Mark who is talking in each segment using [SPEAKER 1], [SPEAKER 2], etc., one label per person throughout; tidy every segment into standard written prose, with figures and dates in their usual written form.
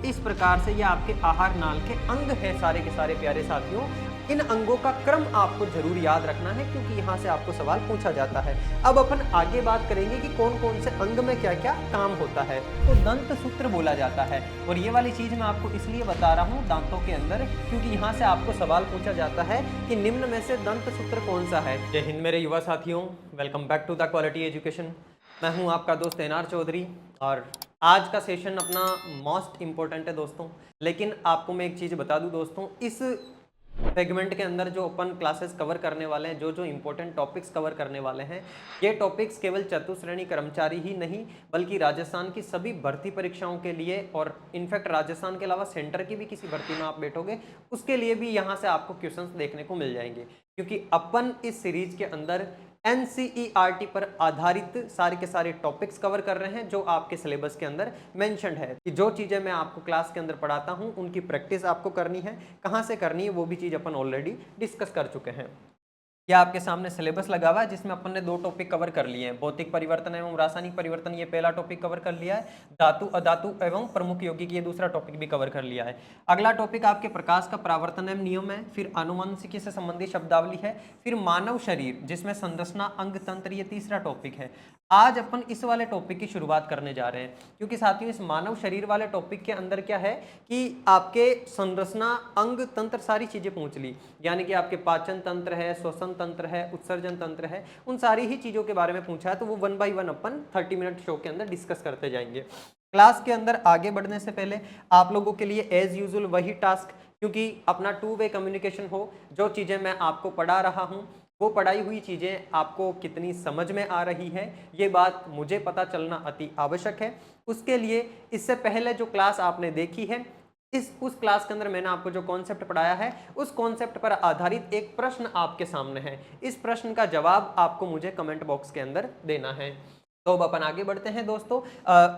[SPEAKER 1] इस प्रकार से ये आपके आहार नाल के अंग है सारे के सारे प्यारे साथियों। इन अंगों का क्रम आपको जरूर याद रखना है क्योंकि यहाँ से आपको सवाल पूछा जाता है। अब अपन आगे बात करेंगे कि कौन कौन से अंग में क्या क्या काम होता है। तो दंत सूत्र बोला जाता है और ये वाली चीज मैं आपको इसलिए बता रहा हूँ दांतों के अंदर क्योंकि यहाँ से आपको सवाल पूछा जाता है कि निम्न में से दंत सूत्र कौन सा है। जय हिंद मेरे युवा साथियों, welcome back to the quality education. मैं हूँ आपका दोस्त एनआर चौधरी और आज का सेशन अपना मोस्ट इम्पोर्टेंट है दोस्तों। लेकिन आपको मैं एक चीज़ बता दूं दोस्तों, इस सेगमेंट के अंदर जो अपन क्लासेस कवर करने वाले हैं, जो जो इंपॉर्टेंट टॉपिक्स कवर करने वाले हैं, ये टॉपिक्स केवल चतुश्रेणी कर्मचारी ही नहीं बल्कि राजस्थान की सभी भर्ती परीक्षाओं के लिए और इनफैक्ट राजस्थान के अलावा सेंटर की भी किसी भर्ती में आप बैठोगे उसके लिए भी यहाँ से आपको क्वेश्चंस देखने को मिल जाएंगे क्योंकि अपन इस सीरीज के अंदर एनसीईआरटी पर आधारित सारे के सारे टॉपिक्स कवर कर रहे हैं जो आपके सिलेबस के अंदर मेंशन्ड है कि जो चीज़ें मैं आपको क्लास के अंदर पढ़ाता हूं उनकी प्रैक्टिस आपको करनी है। कहां से करनी है वो भी चीज़ अपन ऑलरेडी डिस्कस कर चुके हैं। यह आपके सामने सिलेबस लगा हुआ है जिसमें अपन ने 2 टॉपिक कवर कर लिए हैं, भौतिक परिवर्तन एवं रासायनिक परिवर्तन ये पहला टॉपिक कवर कर लिया है, धातु अधातु एवं प्रमुख यौगिक ये दूसरा टॉपिक भी कवर कर लिया है। अगला टॉपिक आपके प्रकाश का परावर्तन एवं नियम है, फिर आनुवंशिकी से संबंधित शब्दावली है, फिर मानव शरीर जिसमें संरचना अंग तंत्र ये तीसरा टॉपिक है। आज अपन इस वाले टॉपिक की शुरुआत करने जा रहे हैं क्योंकि साथियों इस मानव शरीर वाले टॉपिक के अंदर क्या है कि आपके संरचना अंग तंत्र सारी चीजें पूछ ली, यानी कि आपके पाचन तंत्र है, श्वसन तंत्र है, उत्सर्जन तंत्र है, उन सारी ही चीजों के बारे में पूछा है। तो वो 1 बाय 1 अपन 30 मिनट शो के अंदर डिस्कस करते जाएंगे। क्लास के अंदर आगे बढ़ने से पहले आप लोगों के लिए एज यूजुअल वही टास्क, क्योंकि अपना 2 वे कम्युनिकेशन हो, जो चीजें मैं आपको पढ़ा रहा हूं वो पढ़ाई हुई चीजें आपको कितनी समझ में आ रही है ये बात मुझे पता चलना अति आवश्यक है। उसके लिए इससे पहले जो क्लास आपने देखी है उस क्लास के अंदर मैंने आपको जो कॉन्सेप्ट पढ़ाया है उस कॉन्सेप्ट पर आधारित एक प्रश्न आपके सामने है। इस प्रश्न का जवाब आपको मुझे कमेंट बॉक्स के अंदर देना है। तो अब अपन आगे बढ़ते हैं दोस्तों।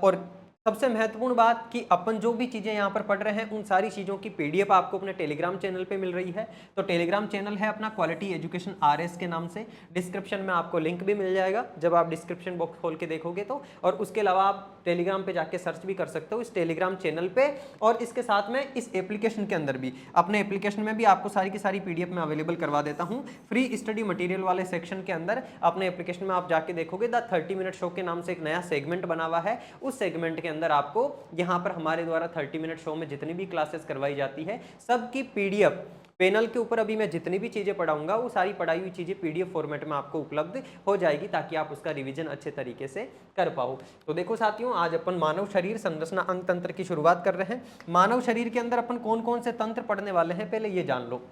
[SPEAKER 1] और सबसे महत्वपूर्ण बात कि अपन जो भी चीज़ें यहाँ पर पढ़ रहे हैं उन सारी चीज़ों की पीडीएफ आपको अपने टेलीग्राम चैनल पे मिल रही है। तो टेलीग्राम चैनल है अपना क्वालिटी एजुकेशन आरएस के नाम से, डिस्क्रिप्शन में आपको लिंक भी मिल जाएगा जब आप डिस्क्रिप्शन बॉक्स खोल के देखोगे तो। और उसके अलावा आप टेलीग्राम पे जाके सर्च भी कर सकते हो इस टेलीग्राम चैनल पे। और इसके साथ में इस एप्लीकेशन के अंदर भी, अपने एप्लीकेशन में भी आपको सारी की सारी पीडीएफ में अवेलेबल करवा देता हूँ फ्री स्टडी मटेरियल वाले सेक्शन के अंदर। अपने एप्लीकेशन में आप जाके देखोगे द 30 मिनट शो के नाम से एक नया सेगमेंट बना हुआ है। उस सेगमेंट के अंदर आपको यहाँ पर हमारे द्वारा 30 मिनट शो में जितनी भी क्लासेस करवाई जाती है सबकी पीडीएफ पैनल के ऊपर अभी मैं जितनी भी चीजें पढ़ाऊंगा वो सारी पढ़ाई हुई चीजें पीडीएफ फॉर्मेट में आपको उपलब्ध हो जाएगी ताकि आप उसका रिवीजन अच्छे तरीके से कर पाओ। तो देखो साथियों, आज अपन मानव शरीर संरचना अंग तंत्र की शुरुआत कर रहे हैं। मानव शरीर के अंदर अपन कौन कौन से तंत्र पढ़ने वाले हैं पहले ये जान लो।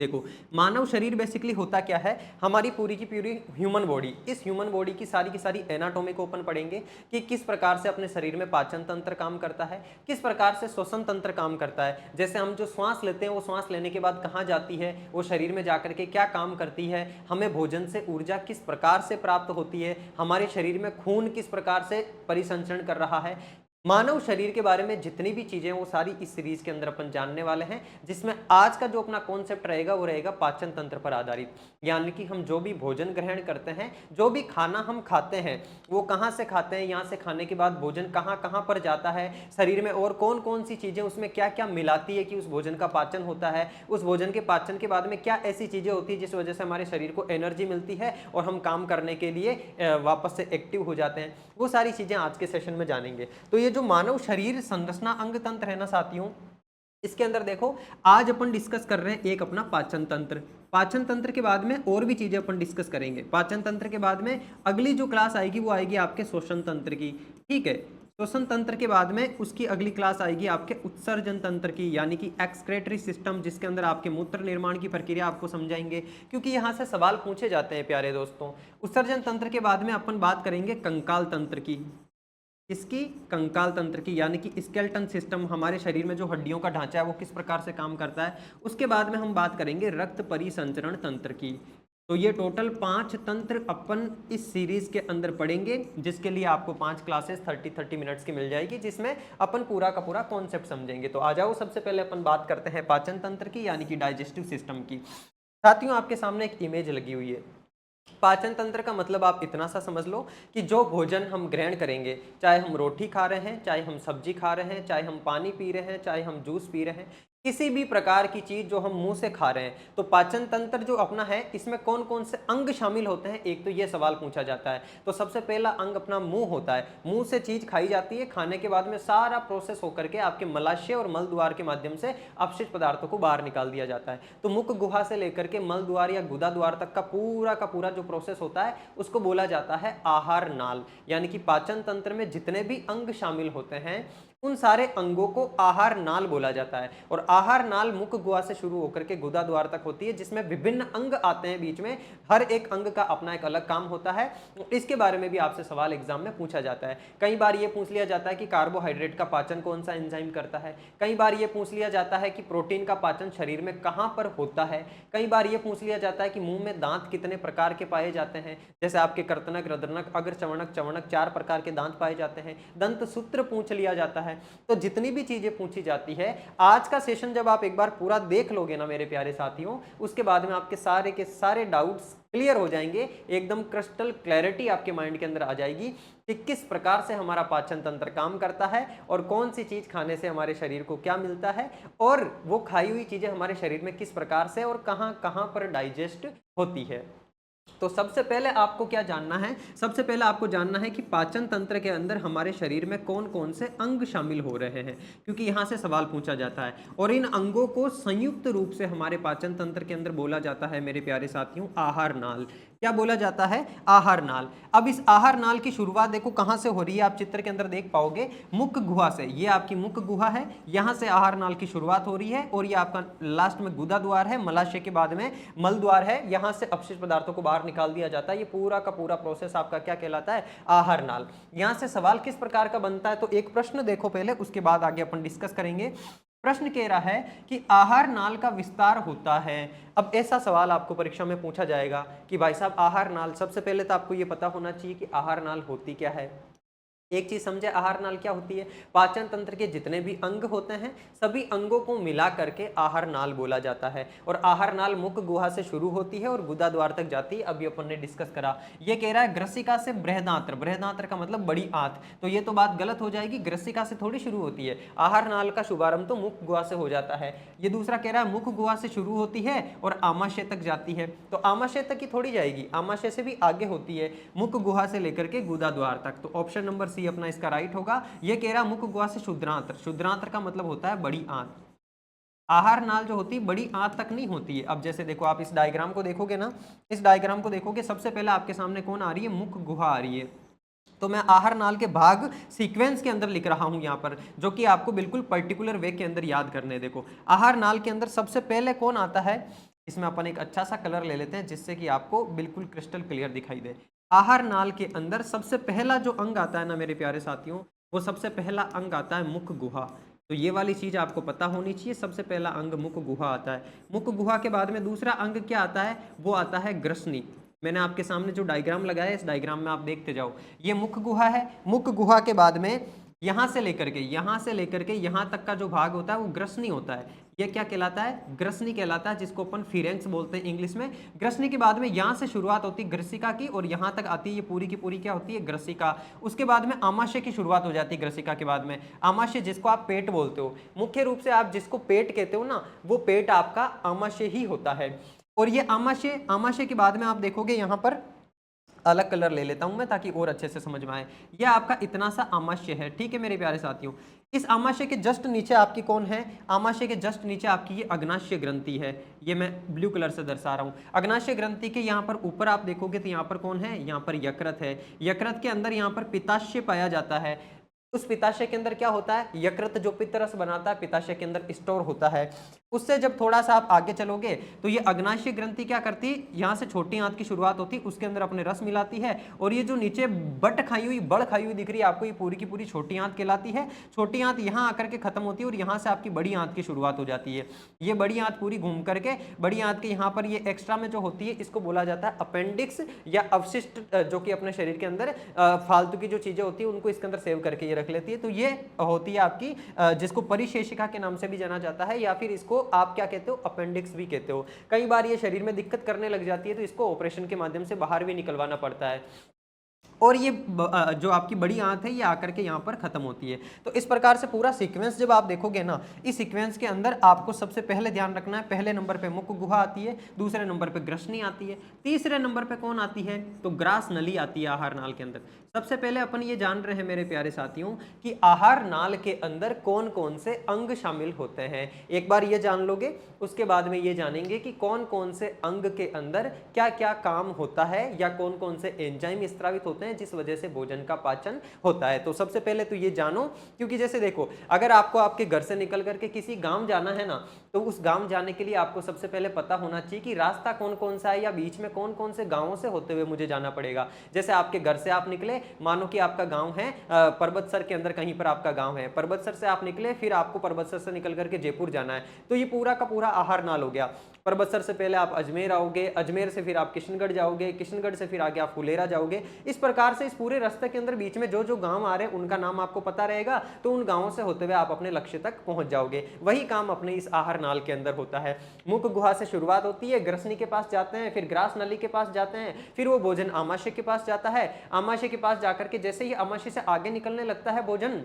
[SPEAKER 1] देखो, मानव शरीर बेसिकली होता क्या है, हमारी पूरी की पूरी ह्यूमन बॉडी, इस ह्यूमन बॉडी की सारी एनाटॉमी को अपन पढ़ेंगे कि किस प्रकार से अपने शरीर में पाचन तंत्र काम करता है, किस प्रकार से श्वसन तंत्र काम करता है। जैसे हम जो श्वास लेते हैं वो श्वास लेने के बाद कहाँ जाती है, वो शरीर में जाकर के क्या काम करती है, हमें भोजन से ऊर्जा किस प्रकार से प्राप्त होती है, हमारे शरीर में खून किस प्रकार से परिसंचरण कर रहा है। मानव शरीर के बारे में जितनी भी चीजें वो सारी इस सीरीज के अंदर अपन जानने वाले हैं, जिसमें आज का जो अपना कॉन्सेप्ट रहेगा वो रहेगा पाचन तंत्र पर आधारित। यानी कि हम जो भी भोजन ग्रहण करते हैं, जो भी खाना हम खाते हैं वो कहाँ से खाते हैं, यहाँ से खाने के बाद भोजन कहाँ कहाँ पर जाता है, शरीर में और कौन कौन सी चीजें उसमें क्या क्या मिलाती है कि उस भोजन का पाचन होता है, उस भोजन के पाचन के बाद में क्या ऐसी चीजें होती है जिस वजह से हमारे शरीर को एनर्जी मिलती है और हम काम करने के लिए वापस से एक्टिव हो जाते हैं, वो सारी चीजें आज के सेशन में जानेंगे। तो ये जो मानव शरीर संरचना अंग तंत्र है ना साथियों, इसके अंदर देखो आज अपन डिस्कस कर रहे हैं एक अपना पाचन तंत्र। पाचन तंत्र के बाद में और भी चीजें अपन डिस्कस करेंगे। पाचन तंत्र के बाद में अगली जो क्लास आएगी वो आएगी आपके श्वसन तंत्र की, ठीक है। श्वसन तंत्र के बाद में उसकी अगली क्लास आएगी आपके उत्सर्जन तंत्र की, यानी कि एक्सक्रेटरी सिस्टम, जिसके अंदर आपके मूत्र निर्माण की प्रक्रिया आपको समझाएंगे क्योंकि यहाँ से सवाल पूछे जाते हैं प्यारे दोस्तों। उत्सर्जन तंत्र के बाद में अपन बात करेंगे कंकाल तंत्र की, इसकी कंकाल तंत्र की, यानी कि स्केलेटन सिस्टम, हमारे शरीर में जो हड्डियों का ढांचा है वो किस प्रकार से काम करता है। उसके बाद में हम बात करेंगे रक्त परिसंचरण तंत्र की। तो ये टोटल 5 तंत्र अपन इस सीरीज के अंदर पढ़ेंगे, जिसके लिए आपको 5 क्लासेस 30 मिनट्स की मिल जाएगी, जिसमें अपन पूरा का पूरा कॉन्सेप्ट समझेंगे। तो आ जाओ, सबसे पहले अपन बात करते हैं पाचन तंत्र की, यानी कि डाइजेस्टिव सिस्टम की। साथियों आपके सामने एक इमेज लगी हुई है, पाचन तंत्र का मतलब आप इतना सा समझ लो कि जो भोजन हम ग्रहण करेंगे, चाहे हम रोटी खा रहे हैं, चाहे हम सब्जी खा रहे हैं, चाहे हम पानी पी रहे हैं, चाहे हम जूस पी रहे हैं, किसी भी प्रकार की चीज जो हम मुंह से खा रहे हैं, तो पाचन तंत्र जो अपना है इसमें कौन कौन से अंग शामिल होते हैं, एक तो ये सवाल पूछा जाता है। तो सबसे पहला अंग अपना मुंह होता है। मुंह से चीज खाई जाती है, खाने के बाद में सारा प्रोसेस होकर के आपके मलाशय और मल द्वार के माध्यम से अपशिष्ट पदार्थों को बाहर निकाल दिया जाता है। तो मुख गुहा से लेकर के मल द्वार या गुदा द्वार तक का पूरा जो प्रोसेस होता है उसको बोला जाता है आहार नाल। यानी कि पाचन तंत्र में जितने भी अंग शामिल होते हैं उन सारे अंगों को आहार नाल बोला जाता है। और आहार नाल मुख गुहा से शुरू होकर के गुदा द्वार तक होती है, जिसमें विभिन्न अंग आते हैं बीच में। हर एक अंग का अपना एक अलग काम होता है। इसके बारे में भी आपसे सवाल एग्जाम में पूछा जाता है। कई बार ये पूछ लिया जाता है कि कार्बोहाइड्रेट का पाचन कौन सा एंजाइम करता है। कई बार ये पूछ लिया जाता है कि प्रोटीन का पाचन शरीर में कहां पर होता है। कई बार ये पूछ लिया जाता है कि मुंह में दांत कितने प्रकार के पाए जाते हैं। जैसे आपके कर्तनक, रदनक, अग्र चवणक, चवणक 4 प्रकार के दांत पाए जाते हैं। दंत सूत्र पूछ लिया जाता है। तो जितनी भी चीजें पूछी जाती है, आज का सेशन जब आप एक बार पूरा देख लोगे ना मेरे प्यारे साथियों, उसके बाद में आपके सारे के सारे डाउट्स क्लियर हो जाएंगे। एकदम क्रिस्टल क्लैरिटी आपके माइंड के अंदर आ जाएगी कि किस प्रकार से हमारा पाचन तंत्र काम करता है और कौन सी चीज खाने से हमारे शरीर को क्या मिलता है, और वो खाई हुई चीजें हमारे शरीर में किस प्रकार से और कहां कहां पर डाइजेस्ट होती है। तो सबसे पहले आपको क्या जानना है, सबसे पहले आपको जानना है कि पाचन तंत्र के अंदर हमारे शरीर में कौन कौन से अंग शामिल हो रहे हैं, क्योंकि यहां से सवाल पूछा जाता है। और इन अंगों को संयुक्त रूप से हमारे पाचन तंत्र के अंदर बोला जाता है मेरे प्यारे साथियों आहार नाल। क्या बोला जाता है? आहार नाल। अब इस आहार नाल की शुरुआत देखो कहां से हो रही है, आप चित्र के अंदर देख पाओगे, मुख गुहा से। ये आपकी मुख गुहा है, यहां से आहार नाल की शुरुआत हो रही है, और ये आपका लास्ट में गुदा द्वार है, मलाशय के बाद में मल द्वार है, यहां से अपशिष्ट पदार्थों को बाहर निकाल दिया जाता है। ये पूरा का पूरा प्रोसेस आपका क्या कहलाता है? आहार नाल। यहां से सवाल किस प्रकार का बनता है, तो एक प्रश्न देखो पहले, उसके बाद आगे अपन डिस्कस करेंगे। प्रश्न कह रहा है कि आहार नाल का विस्तार होता है। अब ऐसा सवाल आपको परीक्षा में पूछा जाएगा कि भाई साहब आहार नाल, सबसे पहले तो आपको यह पता होना चाहिए कि आहार नाल होती क्या है। एक चीज समझे, आहार नाल क्या होती है? पाचन तंत्र के जितने भी अंग होते हैं सभी अंगों को मिला करके आहार नाल बोला जाता है। और आहार नाल मुख गुहा से शुरू होती है और गुदा द्वार तक जाती है। अभी अपन ने डिस्कस करा। ये कह रहा है ग्रसिका से बृहदांत्र, बृहदांत्र का मतलब बड़ी आंत, तो ये तो बात गलत हो जाएगी, ग्रसिका से थोड़ी शुरू होती है। आहार नाल का शुभारंभ तो मुख गुहा से हो जाता है। ये दूसरा कह रहा है मुख गुहा से शुरू होती है और आमाशय तक जाती है, तो आमाशय तक ही थोड़ी जाएगी, आमाशय से भी आगे होती है, मुख गुहा से लेकर के गुदा द्वार तक। तो ऑप्शन नंबर सी अपना इसका राइट होगा। ये कह रहा मुख गुहा से शुद्रांत्र, शुद्रांत्र का मतलब होता है बड़ी आंत। आहार नाल जो होती है बड़ी आंत तक नहीं होती है। अब जैसे देखो, आप इस डायग्राम को देखोगे ना, इस डायग्राम को देखोगे, सबसे पहले आपके सामने कौन आ रही है? मुख गुहा आ रही है। तो मैं आहार नाल के भाग सीक्वेंस के अंदर लिख रहा हूं यहां पर, जो कि आपको बिल्कुल पर्टिकुलर वे के अंदर याद करने। देखो आहार नाल के अंदर सबसे पहले कौन आता है, इसमें अपन एक अच्छा सा कलर ले लेते हैं जिससे कि आपको बिल्कुल क्रिस्टल क्लियर दिखाई दे। आहार नाल के अंदर सबसे पहला जो अंग आता है ना मेरे प्यारे साथियों, वो सबसे पहला अंग आता है मुख गुहा। तो ये वाली चीज आपको पता होनी चाहिए, सबसे पहला अंग मुख गुहा आता है। मुख गुहा के बाद में दूसरा अंग क्या आता है? वो आता है ग्रसनी। मैंने आपके सामने जो डायग्राम लगाया है, इस डायग्राम में आप देखते जाओ, ये मुख गुहा है। मुख गुहा के बाद में यहां से लेकर के यहां तक का जो भाग होता है वो ग्रसनी होता है। ये क्या कहलाता है? ग्रसनी कहलाता है, जिसको अपन फिरेंक्स बोलते हैं इंग्लिश में। ग्रसनी के बाद में यहां से शुरुआत होती है ग्रसिका की, और यहां तक आती है ये पूरी की पूरी क्या होती है? ग्रसिका। उसके बाद में आमाशय की शुरुआत हो जाती है ग्रसिका के बाद में। आमाशय जिसको आप पेट बोलते हो, मुख्य रूप से आप जिसको पेट कहते हो ना, वो पेट आपका आमाशय ही होता है। और ये आमाशय के बाद में आप देखोगे यहां पर अलग कलर ले लेता हूं मैं ताकि और अच्छे से समझ में आए। यह आपका इतना सा आमाशय है, ठीक है मेरे प्यारे साथियों। इस आमाशय के जस्ट नीचे आपकी कौन है? आमाशय के जस्ट नीचे आपकी ये अग्नाशय ग्रंथि है। ये मैं ब्लू कलर से दर्शा रहा हूं। अग्नाशय ग्रंथि के यहाँ पर ऊपर आप देखोगे तो यहाँ पर कौन है? यहाँ पर यकृत है। यकृत के अंदर यहाँ पर पित्ताशय पाया जाता है। उस पित्ताशय के अंदर क्या होता है? यकृत जो पित्तरस बनाता है पित्ताशय के अंदर स्टोर होता है। उससे जब थोड़ा सा आप आगे चलोगे तो ये अग्नाशय ग्रंथि क्या करती है? यहाँ से छोटी आंत की शुरुआत होती है, उसके अंदर अपने रस मिलाती है, और ये जो नीचे बड़ खाई हुई दिख रही है आपको, ये पूरी की पूरी छोटी आंत कहलाती है। छोटी आंत यहाँ आकर के खत्म होती है और यहाँ से आपकी बड़ी आंत की शुरुआत हो जाती है। ये बड़ी आंत पूरी घूम करके बड़ी आंत के यहाँ पर ये एक्स्ट्रा में जो होती है इसको बोला जाता है अपेंडिक्स या अवशिष्ट, जो कि अपने शरीर के अंदर फालतू की जो चीजें होती है उनको इसके अंदर सेव करके ये रख लेती है। तो ये होती है आपकी जिसको परिशेषिका के नाम से भी जाना जाता है, या फिर इसको आप क्या कहते हो, अपेंडिक्स भी कहते हो। कई बार ये शरीर में दिक्कत करने लग जाती है तो इसको ऑपरेशन के माध्यम से बाहर भी निकलवाना पड़ता है, और ये जो आपकी बड़ी आंत है ये आकर के यहाँ पर खत्म होती है। तो इस प्रकार से पूरा सीक्वेंस जब आप देखोगे ना, इस सीक्वेंस के अंदर आपको सबसे पहले ध्यान रखना है, पहले नंबर पे मुख गुहा आती है, दूसरे नंबर पे ग्रसनी आती है, तीसरे नंबर पे कौन आती है, तो ग्रास नली आती है आहार नाल के अंदर। सबसे पहले अपन ये जान रहे हैं मेरे प्यारे साथियों कि आहार नाल के अंदर कौन कौन से अंग शामिल होते हैं। एक बार ये जान लोगे, उसके बाद में ये जानेंगे कि कौन कौन से अंग के अंदर क्या क्या काम होता है, या कौन कौन से एंजाइम स्त्रावित होते हैं जिस वजह से भोजन का पाचन होता है। तो सबसे पहले तो ये जानो, क्योंकि जैसे देखो, अगर आपको आपके घर से निकल करके किसी गांव जाना है ना, तो उस गांव जाने के लिए आपको सबसे पहले पता होना चाहिए कि रास्ता कौन कौन सा है, या बीच में कौन कौन से गांवों से होते हुए मुझे जाना पड़ेगा। जैसे आपके घर से आप निकले, मानो कि आपका गांव है पर्वतसर के अंदर कहीं पर आपका गांव है, पर्वतसर से आप निकले, फिर आपको पर्वतसर से निकल करके जयपुर जाना है, तो ये पूरा का पूरा आहार नाल हो गया। पर्वतसर से पहले आप अजमेर आओगे, अजमेर से फिर आप किशनगढ़ जाओगे, किशनगढ़ से फिर आगे आप फुलेरा जाओगे। इस प्रकार से इस पूरे रास्ते के अंदर बीच में जो जो गांव आ रहे हैं उनका नाम आपको पता रहेगा, तो उन गांवों से होते हुए आप अपने लक्ष्य तक पहुंच जाओगे। वही काम अपने इस आहार नाल के अंदर होता है। मुख गुहा से शुरुआत होती है, ग्रसनी के पास जाते हैं, फिर ग्रास नली के पास जाते हैं, फिर वो भोजन आमाशय के पास जाता है। आमाशय के पास जाकर के जैसे ही आमाशय से आगे निकलने लगता है भोजन,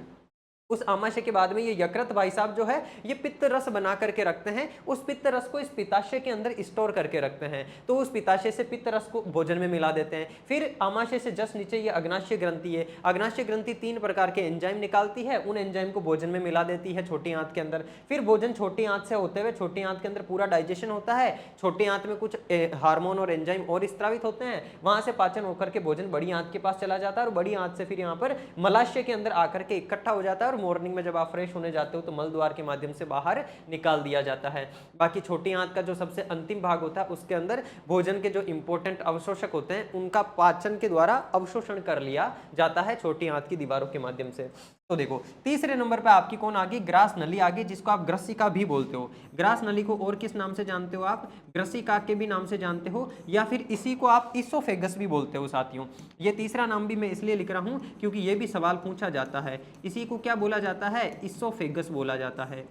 [SPEAKER 1] उस आमाशय के बाद में ये यकृत भाई साहब जो है ये पित्त रस बना करके रखते हैं, उस पित्त रस को इस पित्ताशय के अंदर स्टोर करके रखते हैं। तो उस पित्ताशय से पित्त रस को भोजन में मिला देते हैं। फिर आमाशय से जस्ट नीचे ये अग्नाशय ग्रंथि है, अग्नाशय ग्रंथि 3 प्रकार के एंजाइम निकालती है, उन एंजाइम को भोजन में मिला देती है छोटी आंत के अंदर। फिर भोजन छोटी आंत से होते हुए छोटी आंत के अंदर पूरा डाइजेशन होता है, छोटी आंत में कुछ हार्मोन और एंजाइम और स्त्रावित होते हैं, वहां से पाचन होकर के भोजन बड़ी आंत के पास चला जाता है, और बड़ी आंत से फिर यहाँ पर मलाशय के अंदर आकर के इकट्ठा हो जाता है, और मॉर्निंग में जब आप फ्रेश होने जाते हो तो मल द्वार के माध्यम से बाहर निकाल दिया जाता है। बाकी छोटी आंत का जो सबसे अंतिम भाग होता है उसके अंदर भोजन के जो इंपॉर्टेंट अवशोषक होते हैं उनका पाचन के द्वारा अवशोषण कर लिया जाता है छोटी आंत की दीवारों के माध्यम से। तो देखो तीसरे नंबर पे आपकी कौन आ गई, ग्रास नली आ गई, जिसको आप ग्रसिका भी बोलते हो। ग्रास नली को और किस नाम से जानते हो आप, ग्रसिका के भी नाम से जानते हो, या फिर इसी को आप इसोफेगस भी बोलते हो साथियों। ये तीसरा नाम भी मैं इसलिए लिख रहा हूं क्योंकि ये भी सवाल पूछा जाता है। इसी को क्या बोला जाता है, इसोफेगस बोला जाता है।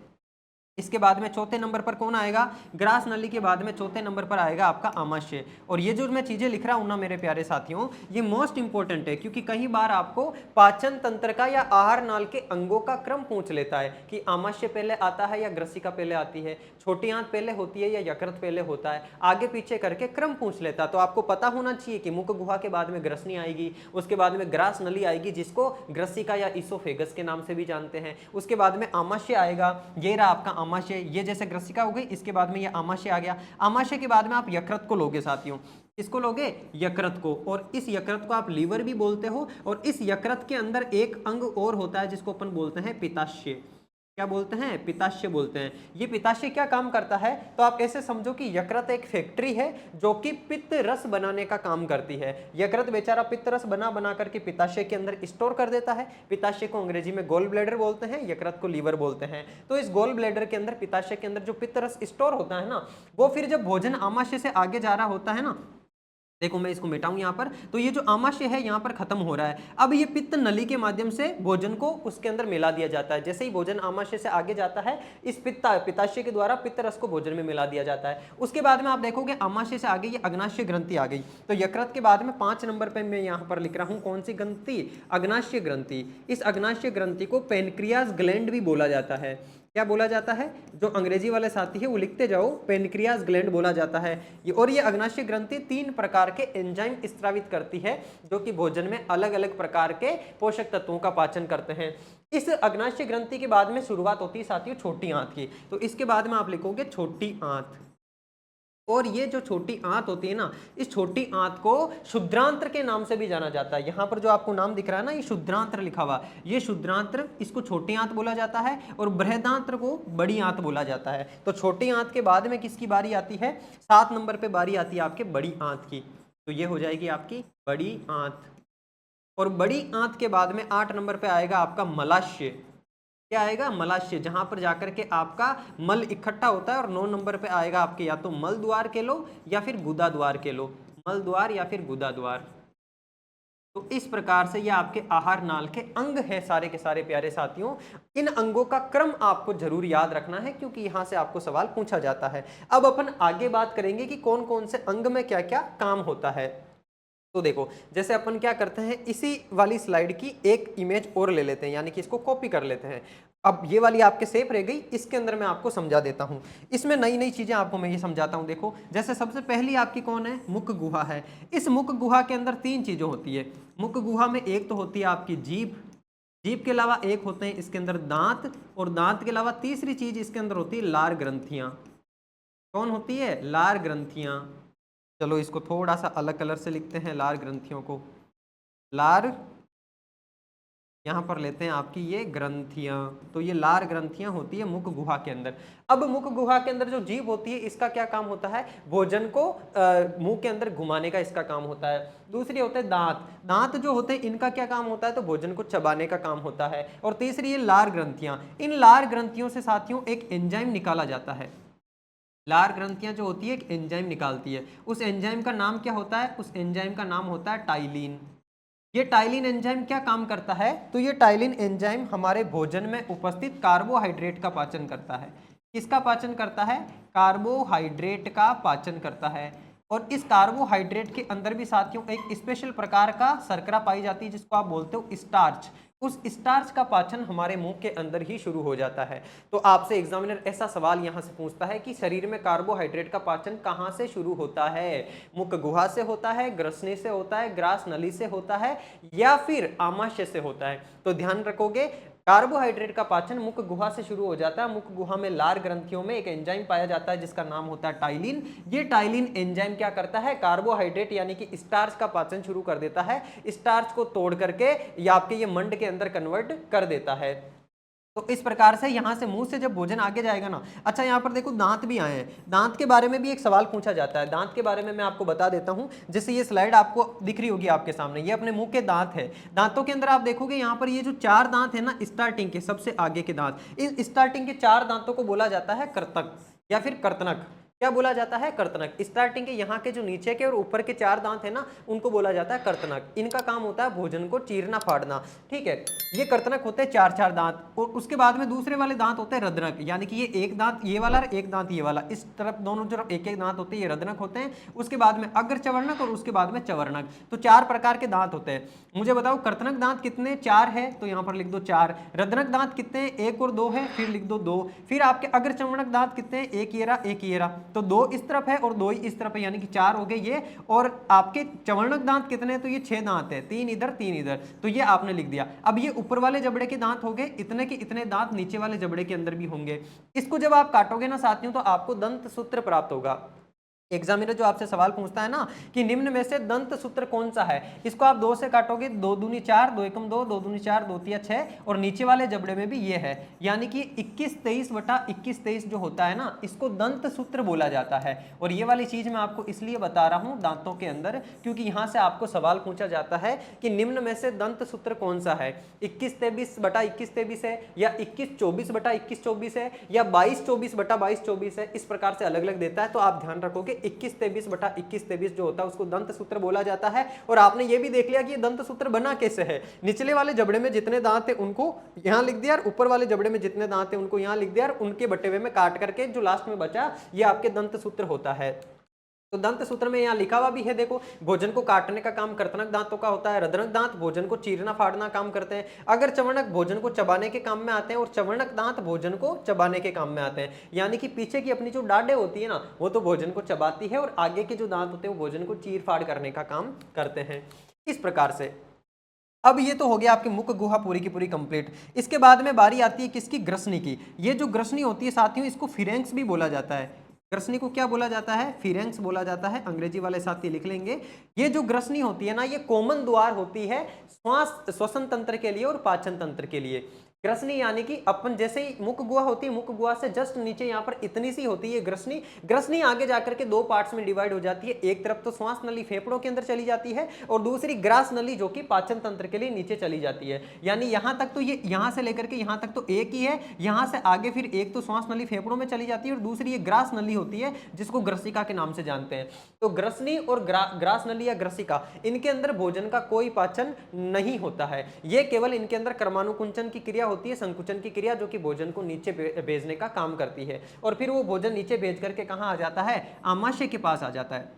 [SPEAKER 1] इसके बाद में चौथे नंबर पर कौन आएगा, ग्रास नली के बाद में चौथे नंबर पर आएगा आपका आमाशय। और ये जो मैं चीजें लिख रहा हूं ना मेरे प्यारे साथियों, ये मोस्ट इंपॉर्टेंट है, क्योंकि कई बार आपको पाचन तंत्र का या आहार नाल के अंगों का क्रम पूछ लेता है कि आमाशय पहले आता है या ग्रसिका पहले आती है, छोटी आंत पहले होती है या यकृत पहले होता है, आगे पीछे करके क्रम पूछ लेता है। तो आपको पता होना चाहिए कि मुख गुहा के बाद में ग्रसनी आएगी, उसके बाद में ग्रास नली आएगी जिसको ग्रसिका या इसोफेगस के नाम से भी जानते हैं, उसके बाद में आमाशय आएगा, ये रहा आपका आमाशय, ये जैसे ग्रसिका हो गई, इसके बाद में ये आमाशय आ गया। आमाशय के बाद में आप यकृत को लोगे साथियों, इसको लोगे यकृत को, और इस यकृत को आप लीवर भी बोलते हो। और इस यकृत के अंदर एक अंग और होता है जिसको अपन बोलते हैं पित्ताशय। क्या बोलते हैं, पित्ताशय बोलते हैं। ये पित्ताशय क्या काम करता है, तो आप ऐसे समझो कि यकृत एक फैक्ट्री है जो कि पित्त रस बनाने का काम करती है। यकृत बेचारा पित्त रस बना बना करके पित्ताशय के अंदर स्टोर कर देता है। पित्ताशय को अंग्रेजी में गोल ब्लैडर बोलते हैं, यकृत को लीवर बोलते हैं। तो इस गोल ब्लैडर के अंदर, पित्ताशय के अंदर जो पित्त रस स्टोर होता है ना, वो फिर जब भोजन आमाशय से आगे जा रहा होता है ना, देखो मैं इसको मिटाऊं यहाँ पर, तो ये जो आमाशय है यहाँ पर खत्म हो रहा है। अब ये पित्त नली के माध्यम से भोजन को उसके अंदर मिला दिया जाता है। जैसे ही भोजन आमाशय से आगे जाता है, इस पित्ताशय के द्वारा पित्त रस को भोजन में मिला दिया जाता है। उसके बाद में आप देखोगे आमाशय से आगे ये अग्नाशय ग्रंथि आ गई। तो यकृत के बाद में 5 नंबर पर मैं यहाँ पर लिख रहा हूँ कौन सी ग्रंथि, अग्नाशय ग्रंथि। इस अग्नाशय ग्रंथि को पेनक्रियाज ग्लैंड भी बोला जाता है। क्या बोला जाता है, जो अंग्रेजी वाले साथी है वो लिखते जाओ, पेनक्रियाज ग्लैंड बोला जाता है। और ये अग्नाशय ग्रंथि 3 प्रकार के एंजाइम स्त्रावित करती है जो कि भोजन में अलग अलग प्रकार के पोषक तत्वों का पाचन करते हैं। इस अग्नाशय ग्रंथि के बाद में शुरुआत होती है साथियों छोटी आंत की। तो इसके बाद में आप लिखोगे छोटी आंत। और ये जो छोटी आंत होती है ना, इस छोटी आंत को शुद्रांत्र के नाम से भी जाना जाता है। यहाँ पर जो आपको नाम दिख रहा है ना, ये शुद्रांत्र लिखा हुआ, ये शुद्रांत्र, इसको छोटी आंत बोला जाता है, और बृहदांत्र को बड़ी आंत बोला जाता है। तो छोटी आंत के बाद में किसकी बारी आती है, 7 नंबर पे बारी आती है आपके बड़ी आंत की। तो ये हो जाएगी आपकी बड़ी आंत। और बड़ी आंत के बाद में 8 नंबर पे आएगा आपका मलाशय। क्या आएगा, मलाशय, जहां पर जाकर के आपका मल इकट्ठा होता है। और 9 नंबर पे आएगा आपके या तो मल द्वार के लो या फिर गुदा द्वार के लो, मल द्वार या फिर गुदा द्वार। तो इस प्रकार से ये आपके आहार नाल के अंग है सारे के सारे प्यारे साथियों। इन अंगों का क्रम आपको जरूर याद रखना है क्योंकि यहां से आपको सवाल पूछा जाता है। अब अपन आगे बात करेंगे कि कौन कौन से अंग में क्या क्या काम होता है। तो देखो, जैसे अपन क्या करते हैं, इसी वाली स्लाइड की एक इमेज और ले लेते हैं, यानी कि इसको कॉपी कर लेते हैं। अब ये वाली आपके सेफ रह गई, इसके अंदर मैं आपको समझा देता हूं। इसमें नई नई चीजें आपको मैं ये समझाता हूं। देखो, जैसे सबसे पहली आपकी कौन है, मुख गुहा है। इस मुख गुहा के अंदर तीन चीजें होती है। मुख गुहा में एक तो होती है आपकी जीभ, जीभ के अलावा एक होते हैं इसके अंदर दांत, और दांत के अलावा तीसरी चीज इसके अंदर होती है लार ग्रंथियां। कौन होती है, लार ग्रंथियां। चलो इसको थोड़ा सा अलग कलर से लिखते हैं, लार ग्रंथियों को। लार, यहां पर लेते हैं आपकी ये ग्रंथियां। तो ये लार ग्रंथियां होती है मुख गुहा के अंदर। अब मुख गुहा के अंदर जो जीभ होती है, इसका क्या काम होता है, भोजन को मुंह के अंदर घुमाने का इसका काम होता है। दूसरी होते हैं दांत, दांत जो होते हैं इनका क्या काम होता है, तो भोजन को चबाने का काम होता है। और तीसरी ये लार ग्रंथियां, इन लार ग्रंथियों से साथियों एक एंजाइम निकाला जाता है। लार ग्रंथियां जो होती है एक एंजाइम निकालती है। उस एंजाइम का नाम क्या होता है, उस एंजाइम का नाम होता है टाइलिन। ये टाइलिन एंजाइम क्या काम करता है, तो ये टाइलिन एंजाइम हमारे भोजन में उपस्थित कार्बोहाइड्रेट का पाचन करता है। किसका पाचन करता है, कार्बोहाइड्रेट का पाचन करता है। और इस कार्बोहाइड्रेट के अंदर भी साथियों एक स्पेशल प्रकार का शर्करा पाई जाती है जिसको आप बोलते हो स्टार्च। उस स्टार्च का पाचन हमारे मुंह के अंदर ही शुरू हो जाता है। तो आपसे एग्जामिनर ऐसा सवाल यहां से पूछता है कि शरीर में कार्बोहाइड्रेट का पाचन कहां से शुरू होता है, मुख गुहा से होता है, ग्रसनी से होता है, ग्रास नली से होता है, या फिर आमाशय से होता है। तो ध्यान रखोगे, कार्बोहाइड्रेट का पाचन मुख गुहा से शुरू हो जाता है। मुख गुहा में लार ग्रंथियों में एक एंजाइम पाया जाता है जिसका नाम होता है टाइलिन। ये टाइलिन एंजाइम क्या करता है, कार्बोहाइड्रेट यानी कि स्टार्च का पाचन शुरू कर देता है। स्टार्च को तोड़ करके या आपके ये मंड के अंदर कन्वर्ट कर देता है। तो इस प्रकार से यहां से मुंह से जब भोजन आगे जाएगा ना। अच्छा, यहां पर देखो दांत भी आए हैं, दांत के बारे में भी एक सवाल पूछा जाता है। दांत के बारे में मैं आपको बता देता हूं। जैसे ये स्लाइड आपको दिख रही होगी आपके सामने, ये अपने मुंह के दांत है। दांतों के अंदर आप देखोगे यहां पर ये जो चार दांत है ना, स्टार्टिंग के सबसे आगे के दांत, इन स्टार्टिंग के चार दांतों को बोला जाता है कर्तक या फिर कर्तनक। क्या बोला जाता है, कर्तनक। स्टार्टिंग के यहाँ के जो नीचे के और ऊपर के चार दांत है ना, उनको बोला जाता है कर्तनक। इनका काम होता है भोजन को चीरना फाड़ना, ठीक है। ये कर्तनक होते हैं चार चार दांत। और उसके बाद में दूसरे वाले दांत होते हैं रद्रक, यानी कि ये एक दांत ये वाला और एक दांत ये वाला, इस तरफ दोनों तरफ एक एक दांत होते हैं, ये रद्रक होते हैं। उसके बाद में अग्र चवर्णक और उसके बाद में चवर्णक। तो चार प्रकार के दांत होते हैं। मुझे बताओ कर्तनक दांत कितने, चार है, तो यहाँ पर लिख दो चार। रद्रक दांत कितने, एक और दो है, फिर लिख दो दो। फिर आपके अग्र चवर्णक दांत कितने, एक ये रहा एक ये रहा, तो दो इस तरफ है और दो ही इस तरफ है, यानी कि चार हो गए ये। और आपके चवर्णक दांत कितने हैं, तो ये 6 दांत है, 3 इधर 3 इधर, तो ये आपने लिख दिया। अब ये ऊपर वाले जबड़े के दांत हो गए, इतने के इतने दांत नीचे वाले जबड़े के अंदर भी होंगे। इसको जब आप काटोगे ना साथियों, तो आपको दंत सूत्र प्राप्त होगा। एग्जामिनर जो आपसे सवाल पूछता है ना कि निम्न में से दंत सूत्र कौन सा है, इसको आप दो से काटोगे, दो दूनी चार, दो एकम दो, दो दूनी चार, दो तिया 6, और नीचे वाले जबड़े में भी ये है, यानी कि 21-23 बटा 21-23 जो होता है ना, इसको दंत सूत्र बोला जाता है। और ये वाली चीज मैं आपको इसलिए बता रहा हूं दांतों के अंदर, क्योंकि यहां से आपको सवाल पूछा जाता है कि निम्न में से दंत सूत्र कौन सा है, 21-23 बटा 21-23 है, या 21-24 बटा 21-24 है, या 22-24 बटा 22-24 है। इस प्रकार से अलग अलग देता है। तो आप ध्यान रखोगे 21-23 बटा 21-23 जो होता है उसको दंत सूत्र बोला जाता है। और आपने ये भी देख लिया कि ये दंत सूत्र बना कैसे है, निचले वाले जबड़े में जितने दांत है उनको यहां लिख दिया, और ऊपर वाले जबड़े में जितने दांत है उनको यहां लिख दिया, और उनके बटे हुए में काट करके जो लास्ट में बचा ये आपके दंत सूत्र होता है। तो दंत सूत्र में यहाँ लिखा हुआ भी है, देखो, भोजन को काटने का काम कर्तनक दांतों का होता है, रद्रक दांत भोजन को चीरना फाड़ना काम करते हैं, अगर चवर्णक भोजन को चबाने के काम में आते हैं, और चवर्णक दांत भोजन को चबाने के काम में आते हैं। यानी कि पीछे की अपनी जो डाढ़े होती है ना, वो तो भोजन को चबाती है, और आगे के जो दांत होते हैं वो भोजन को चीर फाड़ करने का काम करते हैं। इस प्रकार से अब ये तो हो गया आपके मुख गुहा पूरी की पूरी कंप्लीट। इसके बाद में बारी आती है किसकी, ग्रसनी की। ये जो ग्रसनी होती है साथियों, इसको फिरेंक्स भी बोला जाता है। ग्रसनी को क्या बोला जाता है, फिरेंक्स बोला जाता है। अंग्रेजी वाले साथी लिख लेंगे। ये जो ग्रसनी होती है ना, ये कॉमन द्वार होती है श्वासन तंत्र के लिए और पाचन तंत्र के लिए। ग्रसनी यानी कि अपन जैसे ही मुख गुहा होती है, मुख गुहा से जस्ट नीचे यहाँ पर इतनी सी होती है ग्रसनी। ग्रसनी आगे जाकर के दो पार्ट्स में डिवाइड हो जाती है, एक तरफ तो श्वास नली फेफड़ों के अंदर चली जाती है और दूसरी ग्रास नली जो कि पाचन तंत्र के लिए नीचे चली जाती है। यानी यहाँ तक तो ये यहाँ से लेकर के यहाँ तक तो एक ही है, यहाँ से आगे फिर एक तो श्वास नली फेफड़ों में चली जाती है और दूसरी ये ग्रास नली होती है जिसको ग्रसिका के नाम से जानते हैं। तो ग्रसनी और ग्रास नली या ग्रसिका, इनके अंदर भोजन का कोई पाचन नहीं होता है। ये केवल इनके अंदर कर्मानुकुंचन की क्रिया होती है, संकुचन की क्रिया, जो कि भोजन को नीचे भेजने का काम करती है और फिर वो भोजन नीचे भेज करके कहाँ आ जाता है, आमाशय के पास आ जाता है।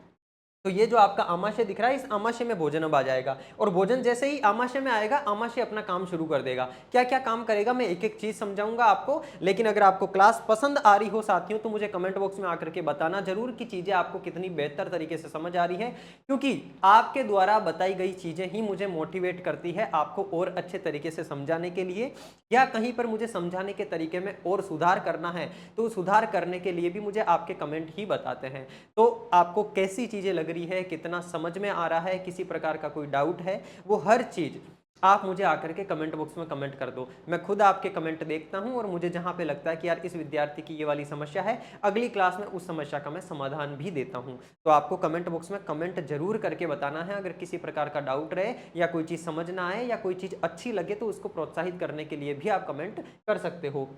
[SPEAKER 1] तो ये जो आपका आमाशय दिख रहा है, इस आमाशय में भोजन अब आ जाएगा और भोजन जैसे ही आमाशय में आएगा, आमाशय अपना काम शुरू कर देगा। क्या क्या काम करेगा मैं एक एक चीज समझाऊंगा आपको, लेकिन अगर आपको क्लास पसंद आ रही हो साथियों तो मुझे कमेंट बॉक्स में आकर के बताना जरूर कि चीजें आपको कितनी बेहतर तरीके से समझ आ रही है, क्योंकि आपके द्वारा बताई गई चीजें ही मुझे मोटिवेट करती है आपको और अच्छे तरीके से समझाने के लिए, या कहीं पर मुझे समझाने के तरीके में और सुधार करना है तो सुधार करने के लिए भी मुझे आपके कमेंट ही बताते हैं। तो आपको कैसी चीजें लग रही है, कितना समझ में आ रहा है, किसी प्रकार का कोई डाउट है, वो हर चीज आप मुझे आकर के कमेंट बॉक्स में कमेंट कर दो। मैं खुद आपके कमेंट देखता हूं और मुझे जहां पे लगता है कि यार इस विद्यार्थी की ये वाली समस्या है, अगली क्लास में उस समस्या का मैं समाधान भी देता हूं। तो आपको कमेंट बॉक्स में कमेंट जरूर करके बताना है। अगर किसी प्रकार का डाउट रहे या कोई चीज समझ ना आए या कोई चीज अच्छी लगे तो उसको प्रोत्साहित करने के लिए भी आप कमेंट कर सकते हो।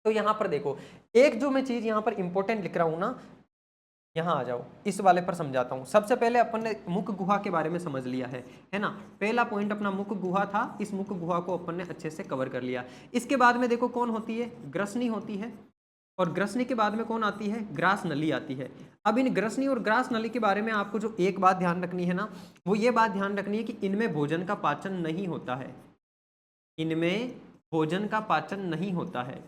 [SPEAKER 1] तो यहाँ पर देखो, एक जो मैं चीज यहाँ पर इंपॉर्टेंट लिख रहा हूँ ना, यहाँ आ जाओ, इस वाले पर समझाता हूँ। सबसे पहले अपन ने मुख गुहा के बारे में समझ लिया है ना। पहला पॉइंट अपना मुख गुहा था, इस मुख गुहा को अपन ने अच्छे से कवर कर लिया। इसके बाद में देखो कौन होती है, ग्रसनी होती है, और ग्रसनी के बाद में कौन आती है, ग्रास नली आती है। अब इन ग्रसनी और ग्रास नली के बारे में आपको जो एक बात ध्यान रखनी है ना, वो ये बात ध्यान रखनी है कि इनमें भोजन का पाचन नहीं होता है, इनमें भोजन का पाचन नहीं होता है,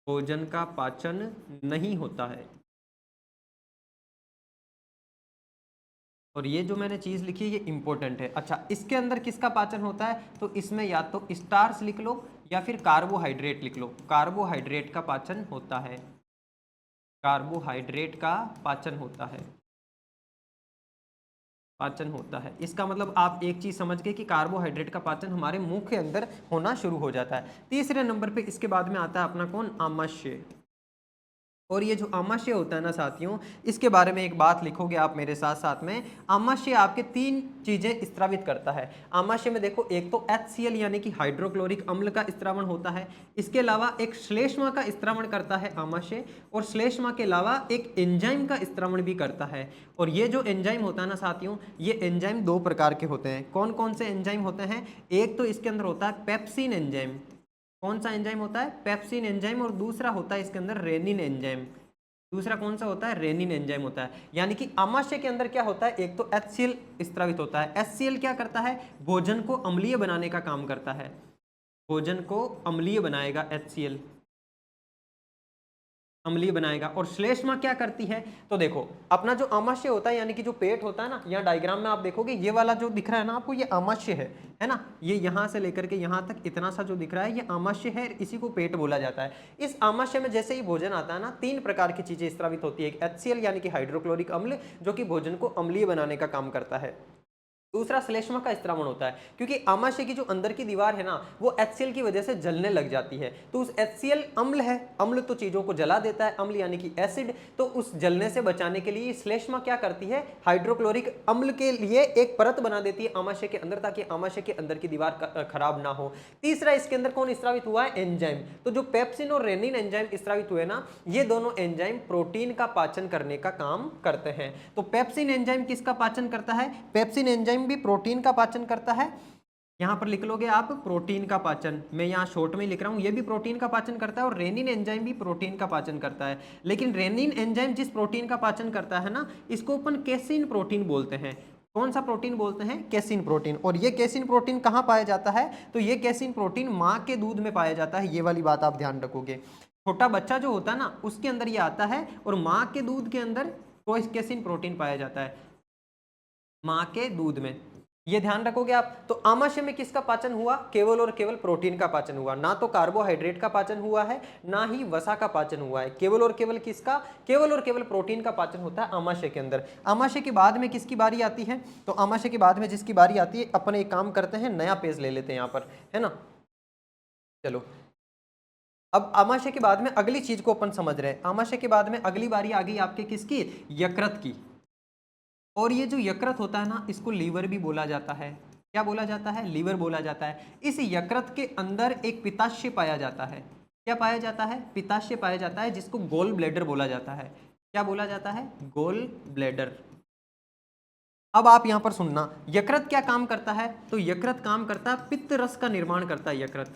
[SPEAKER 1] भोजन का पाचन नहीं होता है। और ये जो मैंने चीज लिखी है ये इंपॉर्टेंट है। अच्छा, इसके अंदर किसका पाचन होता है, तो इसमें या तो स्टार्च लिख लो या फिर कार्बोहाइड्रेट लिख लो। कार्बोहाइड्रेट का पाचन होता है, कार्बोहाइड्रेट का पाचन होता है, पाचन होता है। इसका मतलब आप एक चीज समझ गए कि कार्बोहाइड्रेट का पाचन हमारे मुंह के अंदर होना शुरू हो जाता है। तीसरे नंबर पे इसके बाद में आता है अपना कौन, आमाशय। और ये जो आमाशय होता है ना साथियों, इसके बारे में एक बात लिखोगे आप मेरे साथ साथ में। आमाशय आपके तीन चीजें स्त्रावित करता है। आमाशय में देखो, एक तो HCl यानी कि हाइड्रोक्लोरिक अम्ल का स्त्रावण होता है, इसके अलावा एक श्लेष्मा का स्त्रावण करता है आमाशय, और श्लेष्मा के अलावा एक एंजाइम का स्त्रावण भी करता है। और ये जो एंजाइम होता है ना साथियों, ये एंजाइम दो प्रकार के होते हैं। कौन कौन से एंजाइम होते हैं, एक तो इसके अंदर होता है पेप्सिन एंजाइम। कौन सा एंजाइम होता है, पेप्सिन एंजाइम, और दूसरा होता है इसके अंदर रेनिन एंजाइम। दूसरा कौन सा होता है, रेनिन एंजाइम होता है। यानी कि आमाशय के अंदर क्या होता है, एक तो HCl स्त्रावित होता है। HCl क्या करता है, भोजन को अम्लीय बनाने का काम करता है, भोजन को अम्लीय बनाएगा HCl, अम्लीय बनाएगा। और श्लेष्मा क्या करती है, तो देखो अपना जो आमाशय होता है यानी कि जो पेट होता है ना, यहाँ डायग्राम में आप देखोगे ये वाला जो दिख रहा है ना आपको, ये आमाशय है ना। ये यहाँ से लेकर के यहाँ तक इतना सा जो दिख रहा है ये आमाशय है, इसी को पेट बोला जाता है। इस आमाशय में जैसे ही भोजन आता है ना, तीन प्रकार की चीजें स्त्रावित होती है। एक HCl यानी कि हाइड्रोक्लोरिक अम्ल, जो कि भोजन को अम्लीय बनाने का काम करता है। दूसरा श्लेष्मा का स्त्रावण होता है, क्योंकि आमाशय की जो अंदर की दीवार है ना, वो HCl की वजह से जलने लग जाती है। तो उस HCl अम्ल है, अम्ल तो चीजों को जला देता है, अम्ल यानी कि एसिड, तो उस जलने से बचाने के लिए श्लेष्मा क्या करती है, हाइड्रोक्लोरिक अम्ल के लिए एक परत बना देती है आमाशय के अंदर, ताकि आमाशय के अंदर की दीवार खराब ना हो। तीसरा इसके अंदर कौन स्त्रावित हुआ है, एंजाइम। तो जो पेप्सिन और रेनिन एंजाइम स्त्रावित हुए ना, ये दोनों एंजाइम प्रोटीन का पाचन करने का काम करते हैं। तो पेप्सिन एंजाइम किसका पाचन करता है, पेप्सिन एंजाइम भी प्रोटीन का पाचन करता है। यहां पर लिख लोगे आप प्रोटीन का पाचन, मैं यहां शॉर्ट में लिख रहा हूं, ये भी प्रोटीन का पाचन करता है। और रेनिन एंजाइम भी प्रोटीन का पाचन करता है। लेकिन रेनिन एंजाइम जिस प्रोटीन का पाचन करता है ना, इसको अपन केसिन प्रोटीन बोलते हैं। कौन सा प्रोटीन बोलते हैं, केसिन प्रोटीन। और ये केसिन प्रोटीन कहां पाया जाता है, तो ये केसिन प्रोटीन मां के दूध में पाया जाता है। ये वाली बात आप ध्यान रखोगे, छोटा बच्चा जो होता है ना, उसके अंदर ये आता है, और मां के दूध के अंदर केसिन प्रोटीन पाया जाता है, मां के दूध में। ये ध्यान रखोगे आप। तो आमाशय में किसका पाचन हुआ? केवल और केवल प्रोटीन का पाचन हुआ, ना तो कार्बोहाइड्रेट का पाचन हुआ है, ना ही वसा का पाचन हुआ है। केवल और केवल किसका? केवल और केवल प्रोटीन का पाचन होता है आमाशय के अंदर। आमाशय के बाद में किसकी बारी आती है? तो आमाशय के बाद में जिसकी बारी आती है, अपन एक काम करते हैं, नया पेज ले लेते हैं यहाँ पर, है ना। चलो, अब आमाशय के बाद में अगली चीज को अपन समझ रहे हैं। आमाशय के बाद में अगली बारी आ गई आपके किसकी? यकृत की। और ये जो यकृत होता है ना, इसको लीवर भी बोला जाता है। क्या बोला जाता है? लीवर बोला जाता है। इस यकृत के अंदर एक पित्ताशय पाया जाता है। क्या पाया जाता है? पित्ताशय पाया जाता है, जिसको गोल ब्लैडर बोला जाता है। क्या बोला जाता है? Gall bladder. अब आप यहां पर सुनना, यकृत क्या काम करता है? तो यकृत काम करता है, पित्त रस का निर्माण करता है यकृत।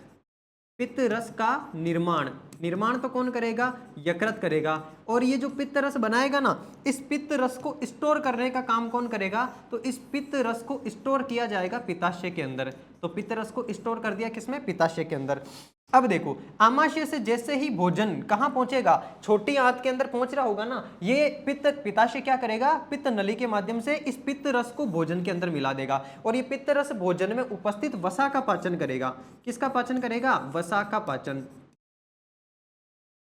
[SPEAKER 1] पित्त रस का निर्माण तो कौन करेगा? यकृत करेगा। और ये जो पित्त रस बनाएगा ना, इस पित्त रस को स्टोर करने का काम कौन करेगा? तो इस पित्त रस को स्टोर किया जाएगा पित्ताशय के अंदर। तो पित्त रस को स्टोर कर दिया किसमें? पित्ताशय के अंदर। अब देखो, आमाशय से जैसे ही भोजन कहां पहुंचेगा? छोटी आंत के अंदर पहुंच रहा होगा ना, ये पित्ताशय क्या करेगा? पित्त नली के माध्यम से इस पित्त रस को भोजन के अंदर मिला देगा, और ये पित्त रस भोजन में उपस्थित वसा का पाचन करेगा। किसका पाचन करेगा? वसा का पाचन।